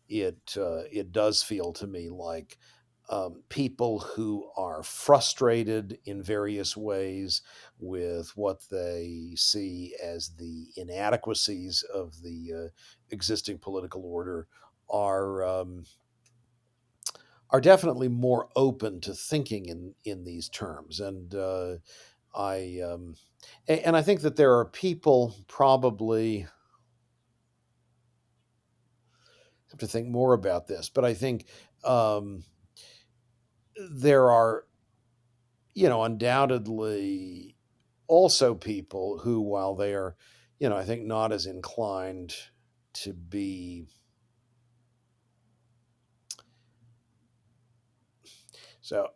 it does feel to me like people who are frustrated in various ways with what they see as the inadequacies of the existing political order are are definitely more open to thinking in these terms. And I and I think that there are people probably have to think more about this, but I think um, there are, undoubtedly also people who, while they are, I think not as inclined to be so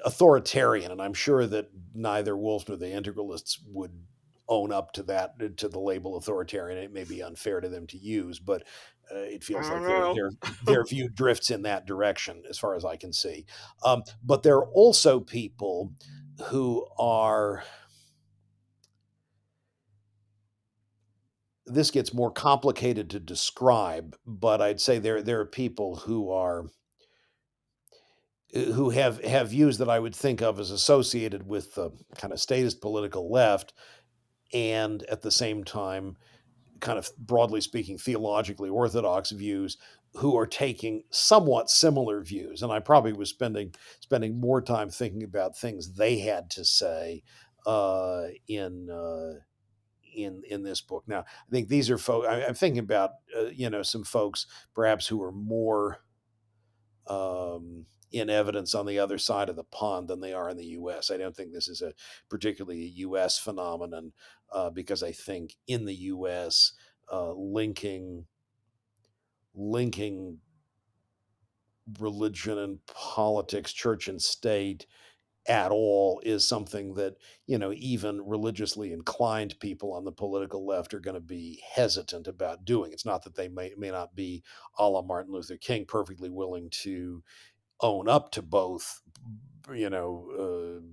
authoritarian, and I'm sure that neither Wolf nor the integralists would own up to that, to the label authoritarian. It may be unfair to them to use, but it I feels don't like know. their view drifts in that direction, as far as I can see. But there are also people who are. This gets more complicated to describe, but I'd say there are people who have views that I would think of as associated with the kind of statist political left, and at the same time, kind of broadly speaking, theologically orthodox views, who are taking somewhat similar views. And I probably was spending more time thinking about things they had to say in this book. Now, I think these are folks. I'm thinking about some folks perhaps who are more in evidence on the other side of the pond than they are in the U.S. I don't think this is a particularly a U.S. phenomenon, because I think in the U.S. Linking religion and politics, church and state, at all is something that even religiously inclined people on the political left are going to be hesitant about doing. It's not that they may not be, a la Martin Luther King, perfectly willing to own up to both,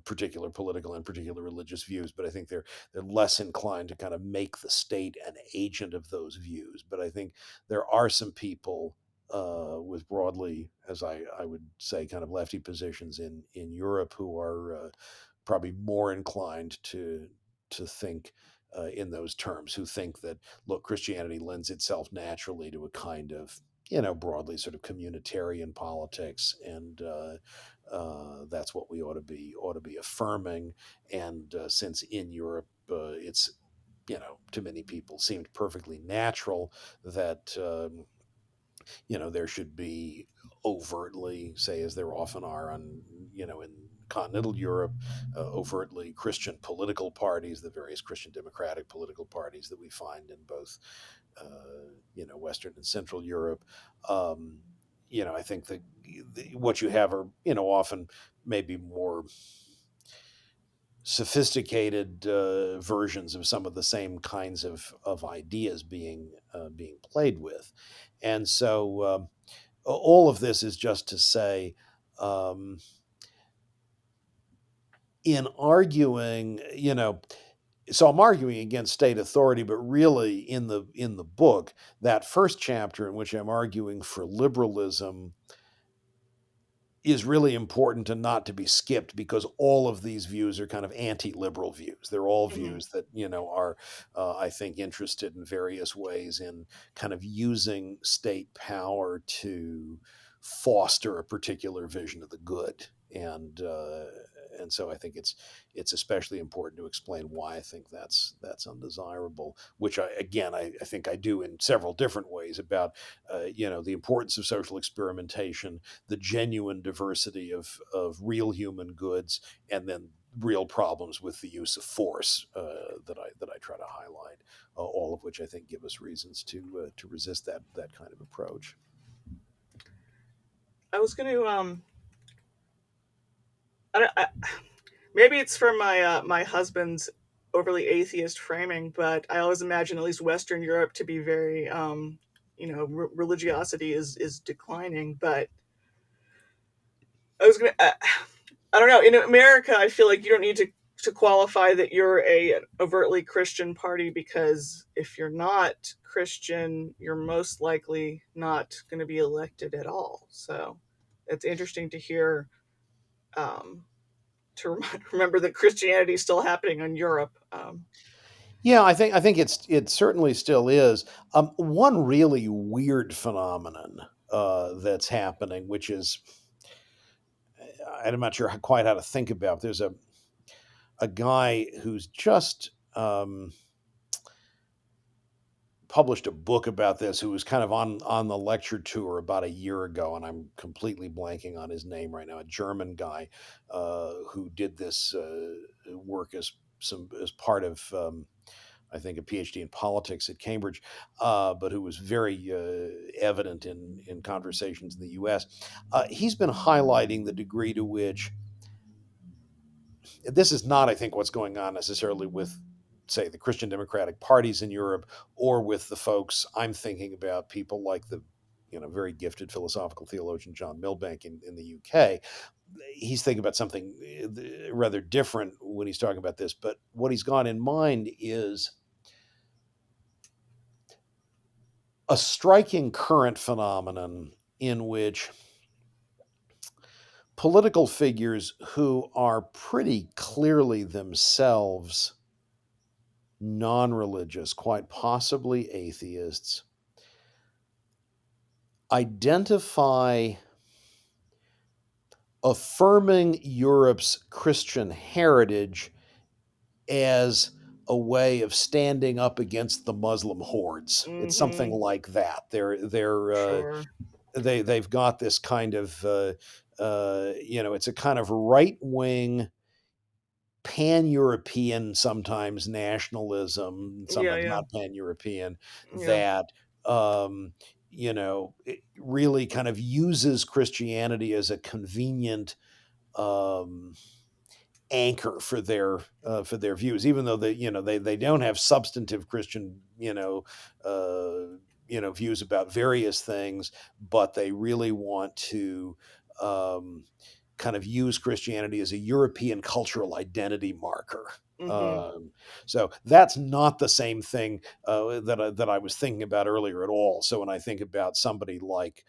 particular political and particular religious views, but I think they're less inclined to kind of make the state an agent of those views. But I think there are some people with broadly, as I would say, kind of lefty positions in Europe, who are probably more inclined to think in those terms, who think that, look, Christianity lends itself naturally to a kind of, broadly sort of communitarian politics, and that's what we ought to be affirming. And since in Europe, it's, to many people seemed perfectly natural that there should be overtly, say, as there often are in continental Europe, overtly Christian political parties, the various Christian democratic political parties that we find in both Western and Central Europe. Um, I think that what you have are, often maybe more sophisticated versions of some of the same kinds of ideas being played with. And so all of this is just to say, um, in arguing, so I'm arguing against state authority, but really in the book, that first chapter in which I'm arguing for liberalism is really important to not to be skipped, because all of these views are kind of anti-liberal views. They're all Mhm. views that are, I think, interested in various ways in kind of using state power to foster a particular vision of the good. And so I think it's especially important to explain why I think that's undesirable, which I think I do in several different ways, about the importance of social experimentation, the genuine diversity of real human goods, and then real problems with the use of force, that I try to highlight, all of which I think give us reasons to resist that kind of approach. I was going to maybe it's from my husband's overly atheist framing, but I always imagine at least Western Europe to be very religiosity is declining. But I was gonna I don't know. In America, I feel like you don't need to qualify that you're an overtly Christian party, because if you're not Christian, you're most likely not going to be elected at all. So it's interesting to hear, um, to remember that Christianity is still happening in Europe. Yeah, I think it certainly still is. One really weird phenomenon that's happening, which is I'm not sure quite how to think about. There's a guy who's just published a book about this, who was kind of on the lecture tour about a year ago, and I'm completely blanking on his name right now. A German guy who did this work as part of I think a PhD in politics at Cambridge, but who was very evident in conversations in the U.S. He's been highlighting the degree to which this is not, I think, what's going on necessarily with, say, the Christian democratic parties in Europe, or with the folks I'm thinking about, people like the very gifted philosophical theologian John Milbank in the UK. He's thinking about something rather different when he's talking about this, but what he's got in mind is a striking current phenomenon in which political figures who are pretty clearly themselves non religious, quite possibly atheists, identify affirming Europe's Christian heritage as a way of standing up against the Muslim hordes. It's something Mm-hmm. like that. Sure. They've got this kind of it's a kind of right wing pan-European, sometimes nationalism, Yeah, sometimes yeah, not pan-European, yeah. that it really kind of uses Christianity as a convenient um, anchor for their views, even though they don't have substantive Christian views about various things, but they really want to um, kind of use Christianity as a European cultural identity marker. Mm-hmm. Um, so that's not the same thing that I was thinking about earlier at all. So when I think about somebody like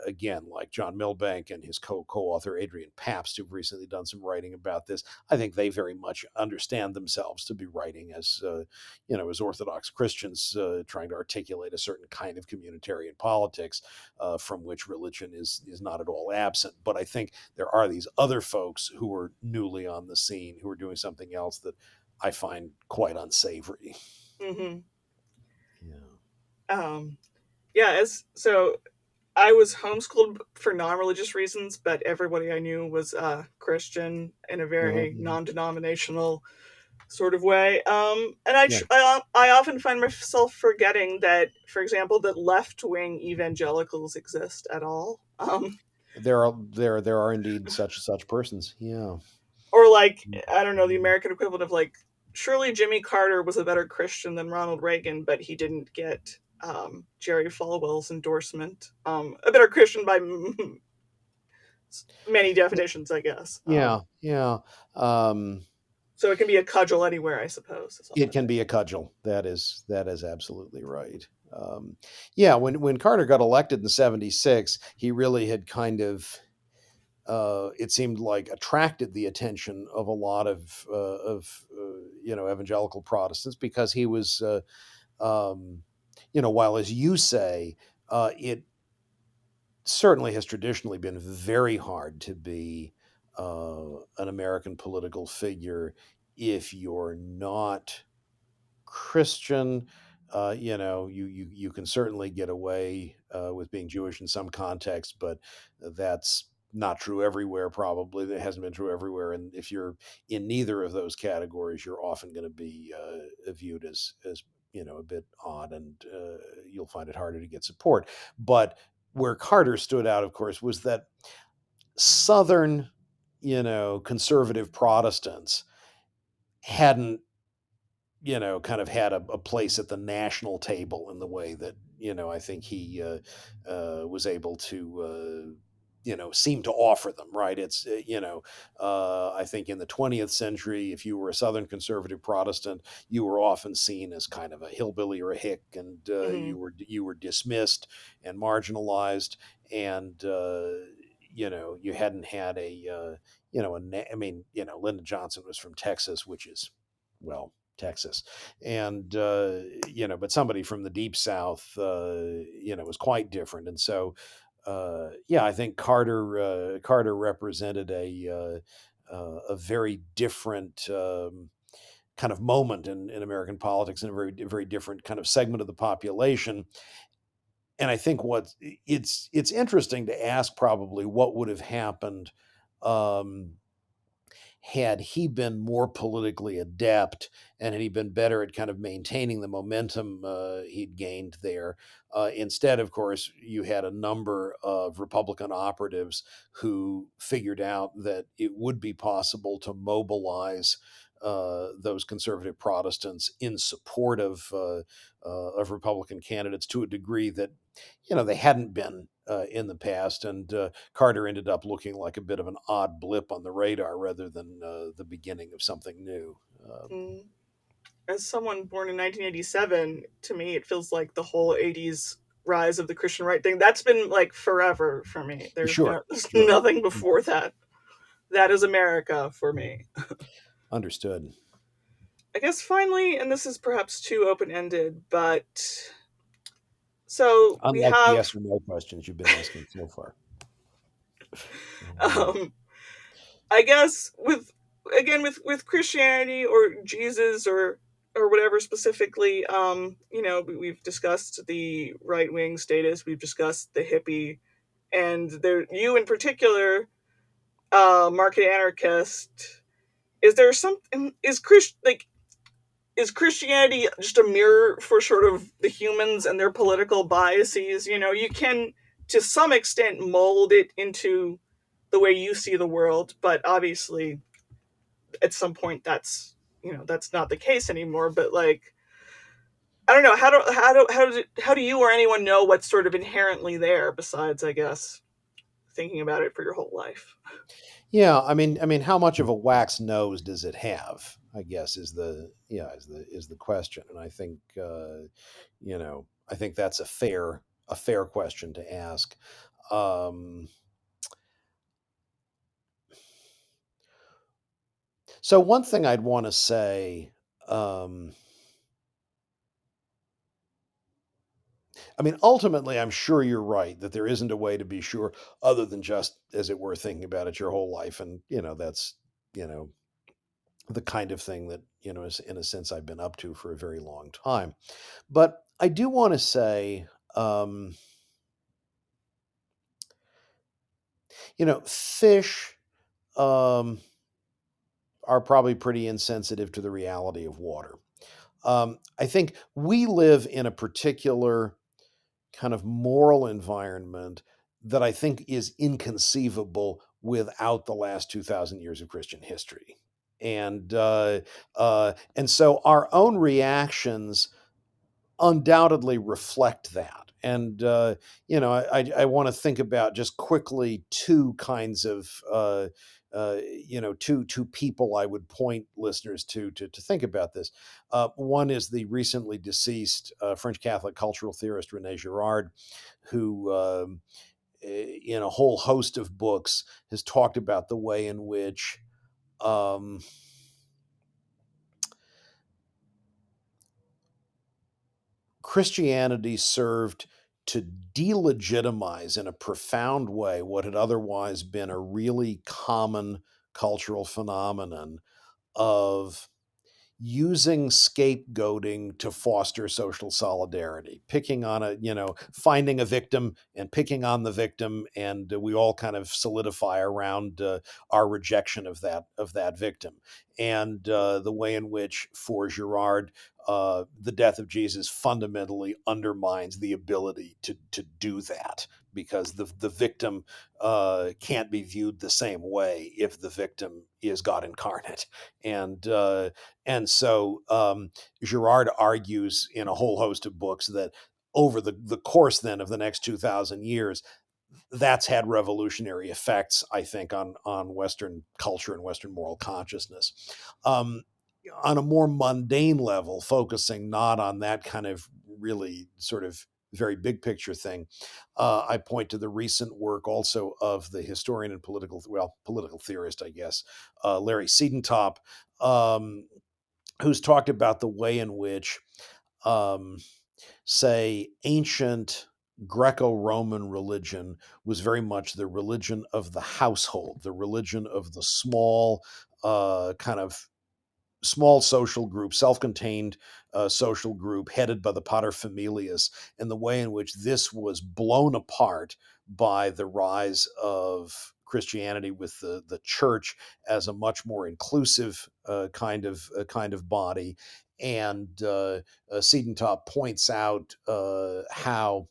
again, like John Milbank and his co-author Adrian Pabst, who've recently done some writing about this, I think they very much understand themselves to be writing as Orthodox Christians trying to articulate a certain kind of communitarian politics from which religion is not at all absent. But I think there are these other folks who are newly on the scene who are doing something else that I find quite unsavory. Mm-hmm. Yeah. Um, yeah, as so I was homeschooled for non-religious reasons, but everybody I knew was Christian in a very Mm-hmm. non-denominational sort of way. And Yeah. I often find myself forgetting that, for example, that left-wing evangelicals exist at all. There are indeed such persons. Yeah. Or like, I don't know, the American equivalent of like, surely Jimmy Carter was a better Christian than Ronald Reagan, but he didn't get Jerry Falwell's endorsement. A better Christian by many definitions, I guess. Yeah. Yeah. Um, So it can be a cudgel anywhere, I suppose. Is all it I'm can saying. be a cudgel. That is absolutely right. Yeah. When Carter got elected in '76, he really had kind of it seemed like attracted the attention of a lot of evangelical Protestants, because he was while, as you say, it certainly has traditionally been very hard to be an American political figure if you're not Christian. You can certainly get away with being Jewish in some contexts, but that's not true everywhere. Probably it hasn't been true everywhere. And if you're in neither of those categories, you're often going to be viewed as a bit odd, and you'll find it harder to get support. But where Carter stood out, of course, was that Southern, conservative Protestants hadn't kind of had a place at the national table in the way that, I think he was able to, seem to offer them, right? I think in the 20th century, if you were a Southern conservative Protestant, you were often seen as kind of a hillbilly or a hick, and Mm-hmm. you were dismissed and marginalized. And, you hadn't had I mean, Lyndon Johnson was from Texas, which is, well, Texas, and but somebody from the deep South, was quite different, and so yeah, I think Carter represented a very different kind of moment in American politics, and a very different kind of segment of the population. And I think it's interesting to ask probably what would have happened um, had he been more politically adept and had he been better at kind of maintaining the momentum he'd gained there. Instead, of course, you had a number of Republican operatives who figured out that it would be possible to mobilize those conservative Protestants in support of Republican candidates to a degree that they hadn't been in the past, and Carter ended up looking like a bit of an odd blip on the radar rather than the beginning of something new. Mm. As someone born in 1987, to me, it feels like the whole 80s rise of the Christian right thing. That's been like forever for me. Sure, There's sure. nothing before that. That is America for me. Understood. I guess finally, and this is perhaps too open ended, but so we Unlike the have yes or no questions you've been asking so far. Oh, boy. um, I guess with again with Christianity or Jesus or whatever specifically, we've discussed the right wing status, we've discussed the hippie, and there you in particular, market anarchist. Is there something is Christianity just a mirror for sort of the humans and their political biases? You can to some extent mold it into the way you see the world, but obviously at some point that's not the case anymore. But like, I don't know, how do you or anyone know what's sort of inherently there besides, I guess, thinking about it for your whole life? Yeah, I mean, how much of a wax nose does it have? I guess is the question, and I think that's a fair question to ask. Um, so one thing I'd want to say, um, I mean, ultimately, I'm sure you're right that there isn't a way to be sure other than just, as it were, thinking about it your whole life, and that's you know the kind of thing that is in a sense I've been up to for a very long time. But I do want to say, um, fish um, are probably pretty insensitive to the reality of water. I think we live in a particular kind of moral environment that I think is inconceivable without the last 2,000 years of Christian history. And so our own reactions undoubtedly reflect that. And I want to think about just quickly two kinds of two people I would point listeners to think about this. One is the recently deceased French Catholic cultural theorist Rene Girard, who in a whole host of books has talked about the way in which um, Christianity served to delegitimize in a profound way what had otherwise been a really common cultural phenomenon of using scapegoating to foster social solidarity, picking on finding a victim and picking on the victim, and we all kind of solidify around our rejection of that victim, and the way in which, for Girard, the death of Jesus fundamentally undermines the ability to do that, because the victim can't be viewed the same way if the victim is God incarnate, and so Girard argues in a whole host of books that over the course then of the next 2,000 years, that's had revolutionary effects, I think, on Western culture and Western moral consciousness. Um, on a more mundane level, focusing not on that kind of really sort of very big picture thing. I point to the recent work also of the historian and political theorist, I guess, Larry Siedentop, um, who's talked about the way in which, um, say, ancient Greco-Roman religion was very much the religion of the household, the religion of the small, kind of small social group, self-contained social group headed by the paterfamilias, and the way in which this was blown apart by the rise of Christianity, with the church as a much more inclusive kind of body. And Siedentop points out how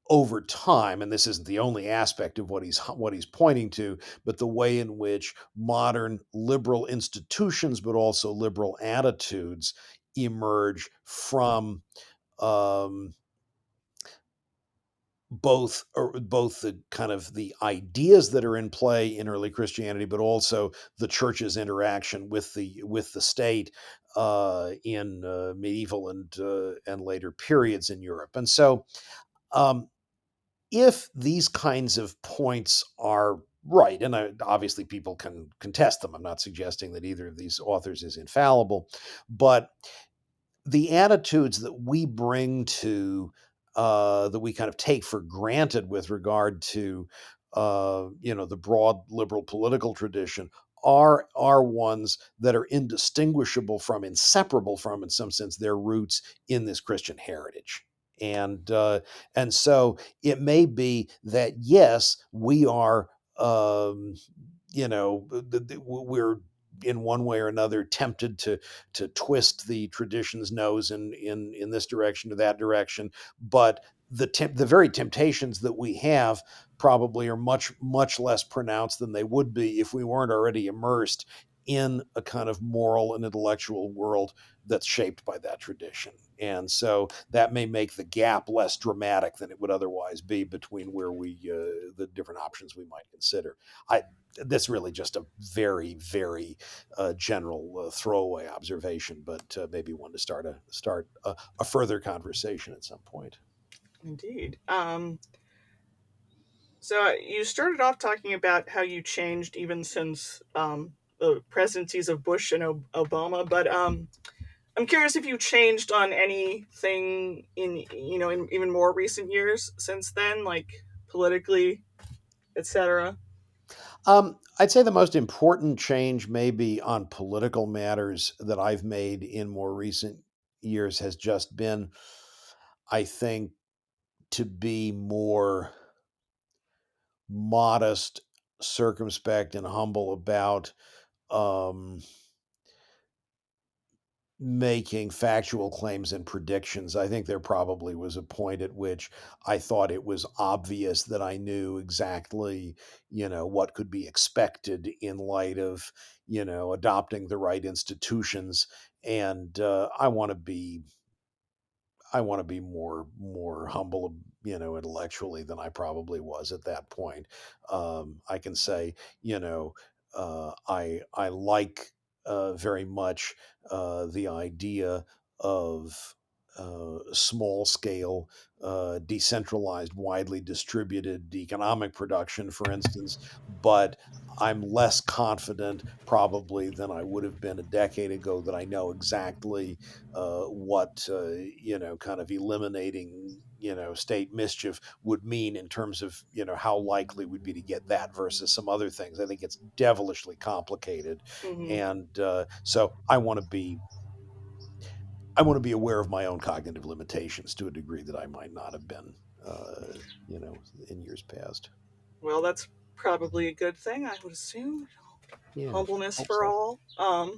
over time, and this isn't the only aspect of what he's pointing to, but the way in which modern liberal institutions, but also liberal attitudes, emerge from, um, both the kind of the ideas that are in play in early Christianity, but also the church's interaction with the state in medieval and later periods in Europe. And so, um, if these kinds of points are right, and obviously people can contest them, I'm not suggesting that either of these authors is infallible, but the attitudes that we bring to, that we kind of take for granted with regard to, the broad liberal political tradition, are ones that are indistinguishable from, inseparable from, in some sense, their roots in this Christian heritage. And so it may be that, yes, we are, um, we're in one way or another tempted to twist the tradition's nose in this direction or that direction, but the very temptations that we have probably are much less pronounced than they would be if we weren't already immersed in a kind of moral and intellectual world that's shaped by that tradition. And so that may make the gap less dramatic than it would otherwise be between where the different options we might consider. I That's really just a very general throwaway observation, but maybe one to start a further conversation at some point. Indeed. So you started off talking about how you changed even since the presidencies of Bush and Obama, but I'm curious if you changed on anything in even more recent years since then, like politically, etc. I'd say the most important change, maybe on political matters, that I've made in more recent years has just been, I think, to be more modest, circumspect, and humble about, um, making factual claims and predictions. I think there probably was a point at which I thought it was obvious that I knew exactly, what could be expected in light of, adopting the right institutions. And I want to be more humble, intellectually than I probably was at that point. I can say, I like very much the idea of small scale, decentralized, widely distributed economic production, for instance, but I'm less confident probably than I would have been a decade ago that I know exactly what, kind of eliminating, state mischief would mean in terms of, how likely we'd be to get that versus some other things. I think it's devilishly complicated, Hmm. and so I want to be aware of my own cognitive limitations to a degree that I might not have been, uh, in years past. Well, that's probably a good thing, I would assume. Yeah, Humbleness hope for so. all.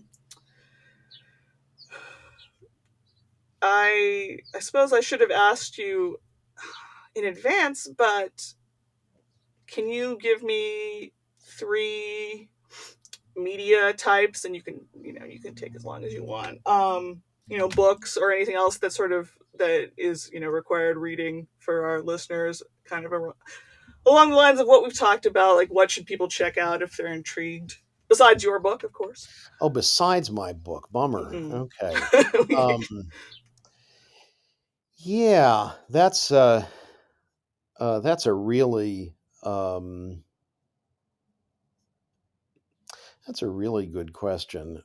I suppose I should have asked you in advance, but can you give me three media types, and you can take as long as you want, books or anything else that is required reading for our listeners, kind of along the lines of what we've talked about, like what should people check out if they're intrigued, besides your book, of course. Oh, besides my book, bummer. Hmm. Okay. Um, Yeah, that's a really um, that's a really good question.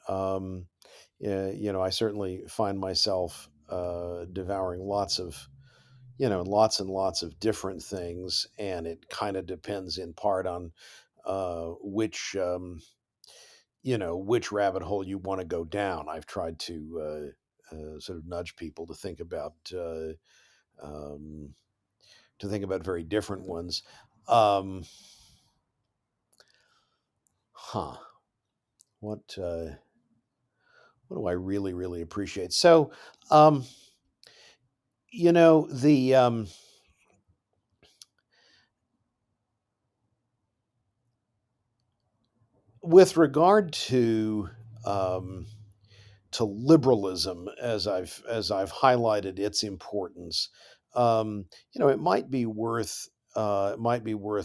Yeah, I certainly find myself devouring lots and lots of different things, and it kind of depends in part on which which rabbit hole you want to go down. I've tried to sort of nudge people um, to think about very different ones. Um, huh. What what do I really really appreciate? So, um, the with regard um, to liberalism, as I've highlighted its importance, um, it might be worth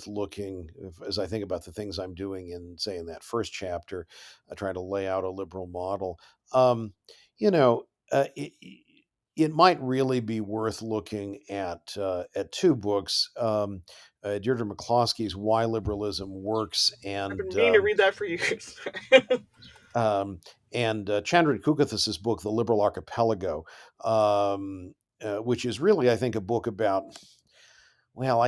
looking as I think about the things I'm doing in, say, in that first chapter, trying to lay out a liberal model. Um, you know, it might really be worth looking at two books. Deirdre McCloskey's "Why Liberalism Works" I've been meaning to read that for years. um, and Chandran Kukathas's book, The Liberal Archipelago, which is really, I think, a book about, well,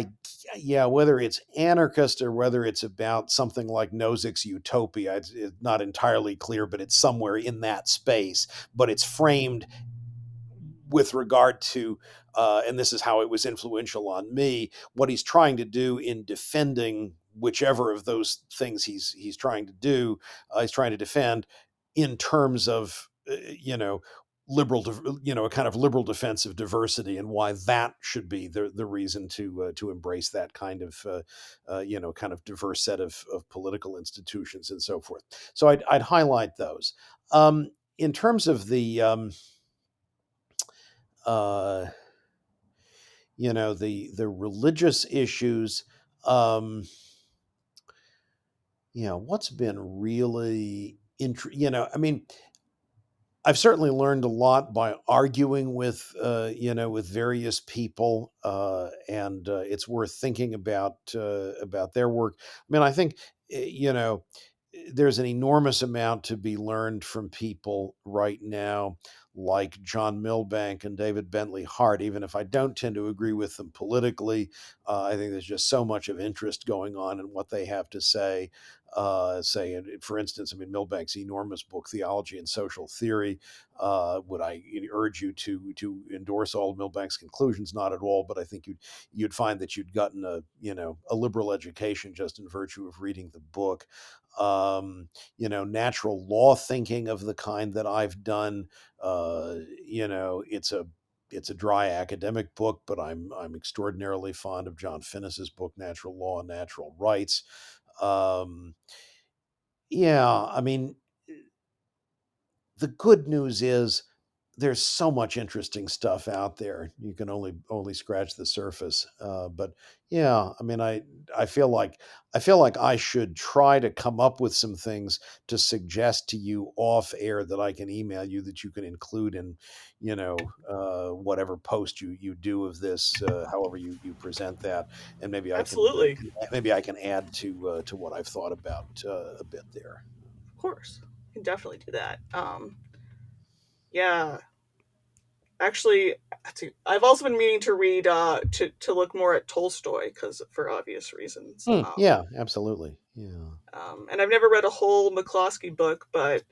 yeah, whether it's anarchist or whether it's about something like Nozick's Utopia, it's not entirely clear, but it's somewhere in that space. But it's framed with regard to, and this is how it was influential on me, what he's trying to do in defending whichever of those things he's trying to do, he's trying to defend in terms of, a kind of liberal defense of diversity, and why that should be the reason to embrace that kind of kind of diverse set of political institutions and so forth. So I'd highlight those. In terms of uh, the religious issues, um what's been really I mean, I've certainly learned a lot by arguing with various people, and it's worth thinking about their work. I mean, I think there's an enormous amount to be learned from people right now, like John Milbank and David Bentley Hart. Even if I don't tend to agree with them politically, I think there's just so much of interest going on in what they have to say. For instance, I mean, Milbank's enormous book, Theology and Social Theory. Would I urge you to endorse all of Milbank's conclusions? Not at all, but I think you'd find that you'd gotten a liberal education just in virtue of reading the book. Natural law thinking of the kind that I've done. It's a dry academic book, but I'm extraordinarily fond of John Finnis's book, Natural Law and Natural Rights. Um, yeah, I mean, the good news is there's so much interesting stuff out there. You can only scratch the surface. But yeah, I mean, I feel like I should try to come up with some things to suggest to you off air that I can email you, that you can include in, whatever post you do of this, however you present that, and Absolutely. maybe I can add to what I've thought about a bit there. Of course. You can definitely do that. Yeah. Actually, I've also been meaning to read to look more at Tolstoy because for obvious reasons. Yeah, absolutely. Yeah. And I've never read a whole McCloskey book, but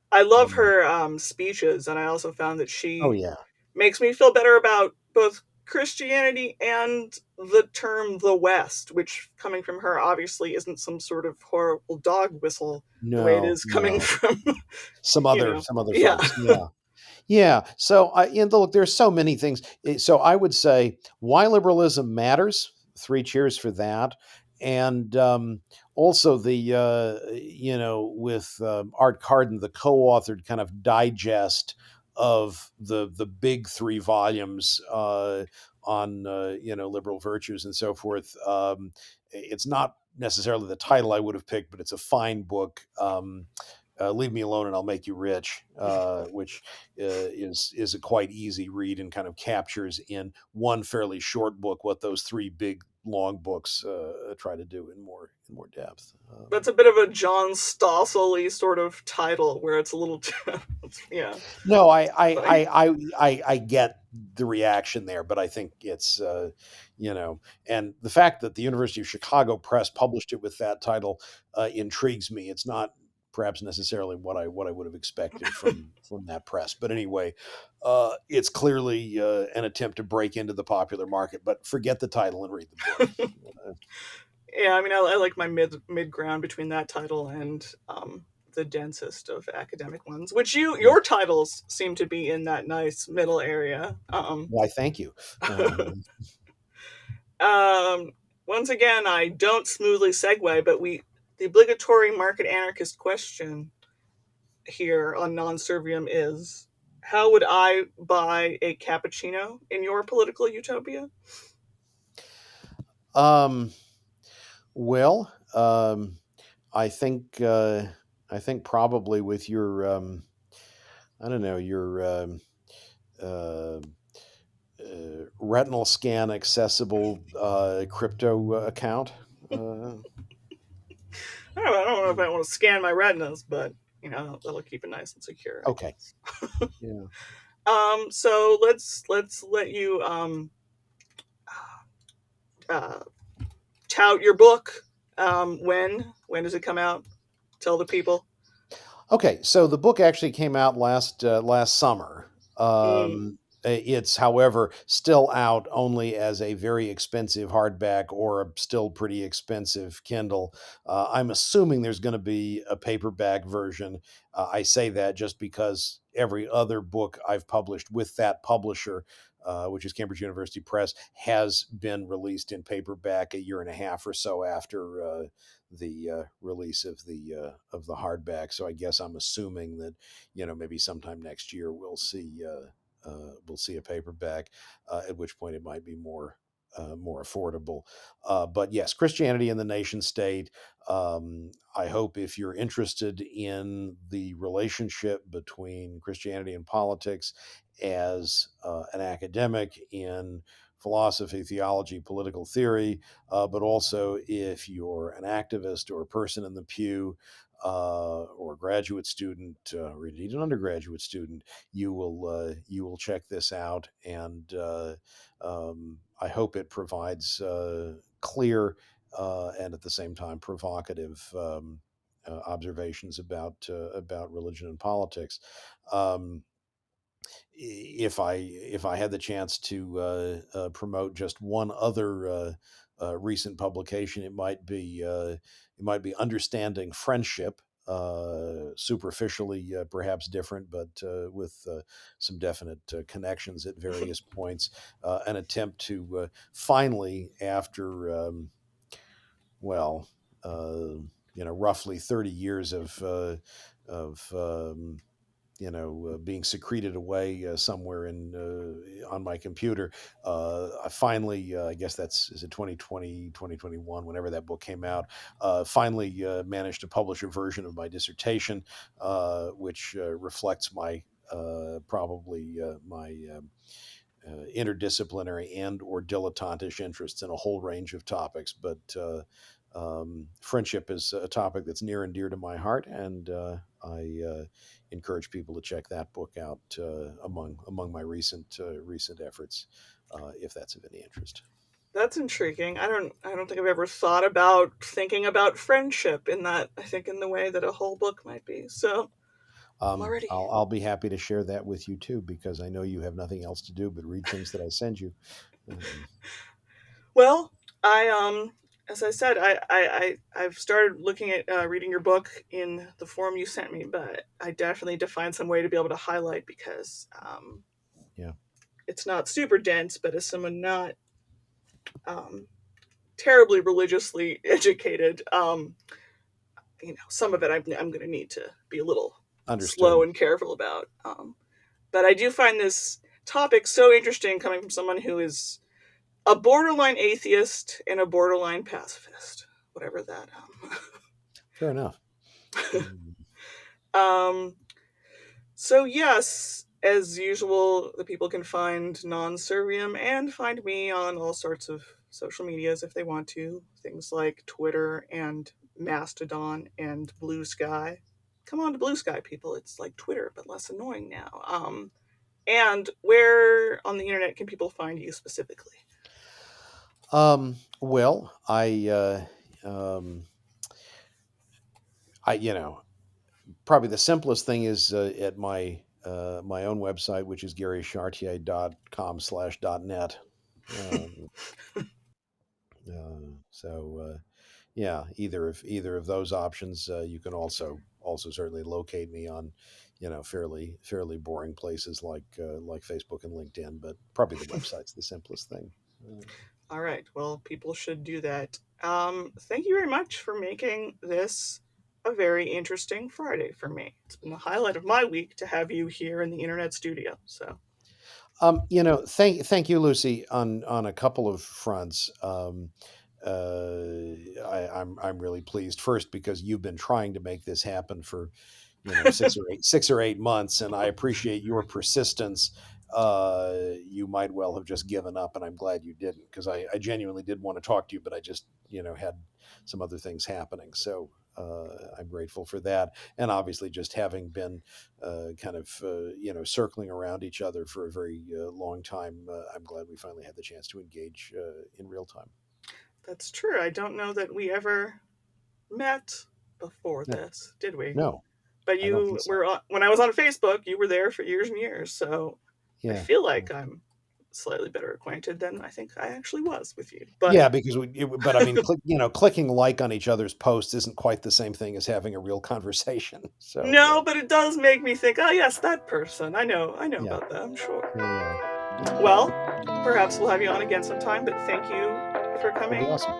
I love Mm. her speeches, and I also found that Oh she yeah. makes me feel better about both Christianity and the term the West, which coming from her obviously isn't some sort of horrible dog whistle the way it No, is coming no. from, Some other yeah. folks. Yeah. Yeah. So look, there's so many things. So I would say why liberalism matters. Three cheers for that. And also with Art Carden, the co-authored kind of digest of the big three volumes on liberal virtues and so forth. It's not necessarily the title I would have picked, but it's a fine book. Leave Me Alone and I'll Make You Rich, which is a quite easy read and kind of captures in one fairly short book what those three big long books try to do in more depth. That's a bit of a John Stossel sort of title where it's a little, yeah, No, funny. I get the reaction there, but I think it's you know, and the fact that the University of Chicago Press published it with that title intrigues me. It's not perhaps necessarily what I would have expected from that press, but anyway, it's clearly an attempt to break into the popular market. But forget the title and read the book. Uh, Yeah, I mean, I like my mid ground between that title and the densest of academic ones, which yeah. your titles seem to be in that nice middle area. Why? Thank you. Um, Once again, I don't smoothly segue, but the obligatory market anarchist question here on non-serviam is: how would I buy a cappuccino in your political utopia? Um, well, I think I think probably with your I don't know your uh, retinal scan accessible crypto account. Uh, I don't know if I want to scan my retinas, but that'll keep it nice and secure, I okay. guess. Yeah. So let's let you uh, tout your book. When does it come out? Tell the people. Okay, so the book actually came out last summer. Mm. It's, however, still out only as a very expensive hardback or a still pretty expensive Kindle. I'm assuming there's going to be a paperback version. I say that just because every other book I've published with that publisher, which is Cambridge University Press, has been released in paperback a year and a half or so after the release of the hardback. So I guess I'm assuming that maybe sometime next year we'll see a paperback, at which point it might be more affordable. But yes, Christianity and the Nation State. I hope if you're interested in the relationship between Christianity and politics as an academic in philosophy, theology, political theory, but also if you're an activist or a person in the pew or a graduate student or indeed an undergraduate student, you will check this out, and I hope it provides clear and at the same time provocative observations about religion and politics. Um, if I had the chance to promote just one other recent publication, it might be Understanding Friendship. Superficially, perhaps different, but with some definite connections at various points. An attempt to finally, after well, roughly 30 years of being secreted away somewhere in on my computer. I finally, I guess is it 2020, 2021, whenever that book came out, finally managed to publish a version of my dissertation, which reflects probably my interdisciplinary and or dilettantish interests in a whole range of topics. But friendship is a topic that's near and dear to my heart, and I encourage people to check that book out among my recent efforts, if that's of any interest. That's intriguing. I don't think I've ever thought about thinking about friendship in that. I think in the way that a whole book might be. So I'm already I'll be happy to share that with you too, because I know you have nothing else to do but read things that I send you. Um, well. I as I said, I've started looking at reading your book in the form you sent me, but I definitely need to find some way to be able to highlight because yeah, it's not super dense. But as someone not um, terribly religiously educated, some of it I'm going to need to be a little slow understood. and careful about. But I do find this topic so interesting coming from someone who is a borderline atheist and a borderline pacifist, whatever that. Fair enough. Mm. Um, so yes, as usual, the people can find non-serviam and find me on all sorts of social medias if they want to. Things like Twitter and Mastodon and Bluesky. Come on to Bluesky, people. It's like Twitter, but less annoying now. And where on the internet can people find you specifically? Well, you know, probably the simplest thing is at my own website, which is garychartier.com/net. Um, so yeah, either of those options, you can also certainly locate me on, fairly boring places like Facebook and LinkedIn, but probably the website's the simplest thing. All right. Well, people should do that. Thank you very much for making this a very interesting Friday for me. It's been the highlight of my week to have you here in the internet studio. So, Thank you, Lucy, on a couple of fronts. I'm really pleased. First, because you've been trying to make this happen for 6 or 8 months, and I appreciate your persistence. You might well have just given up, and I'm glad you didn't, because I genuinely did want to talk to you, but I just had some other things happening. So I'm grateful for that, and obviously just having been kind of circling around each other for a very long time. I'm glad we finally had the chance to engage in real time. that's true. I don't know that we ever met before No, this, did we? no, But I don't think you so. were when I was on Facebook, you were there for years and years. So I Yeah. feel like I'm slightly better acquainted than I think I actually was with you. But Yeah, because but I mean, clicking like on each other's posts isn't quite the same thing as having a real conversation. So, no, but it does make me think, oh yes, that person. I know yeah, about them, sure. yeah, Well, perhaps we'll have you on again sometime, but thank you for that'd be coming awesome.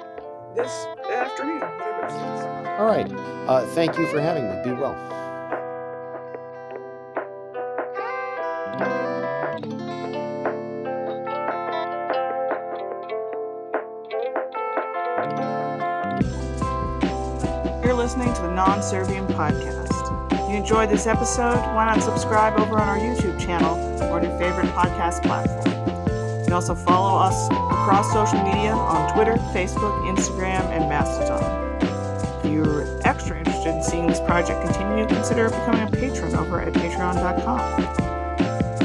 this afternoon, whatever this is. All right, thank you for having me. Be well. You're listening to the Non-Serviam Podcast. If you enjoyed this episode, why not subscribe over on our YouTube channel or your favorite podcast platform. You can also follow us across social media on Twitter, Facebook, Instagram, and Mastodon. If you're extra interested in seeing this project continue, consider becoming a patron over at patreon.com.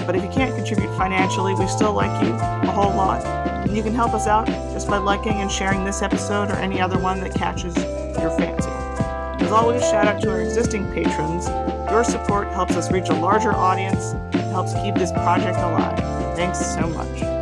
But if you can't contribute financially, we still like you a whole lot. And you can help us out just by liking and sharing this episode or any other one that catches your fancy. As always, shout out to our existing patrons. Your support helps us reach a larger audience and helps keep this project alive. Thanks so much.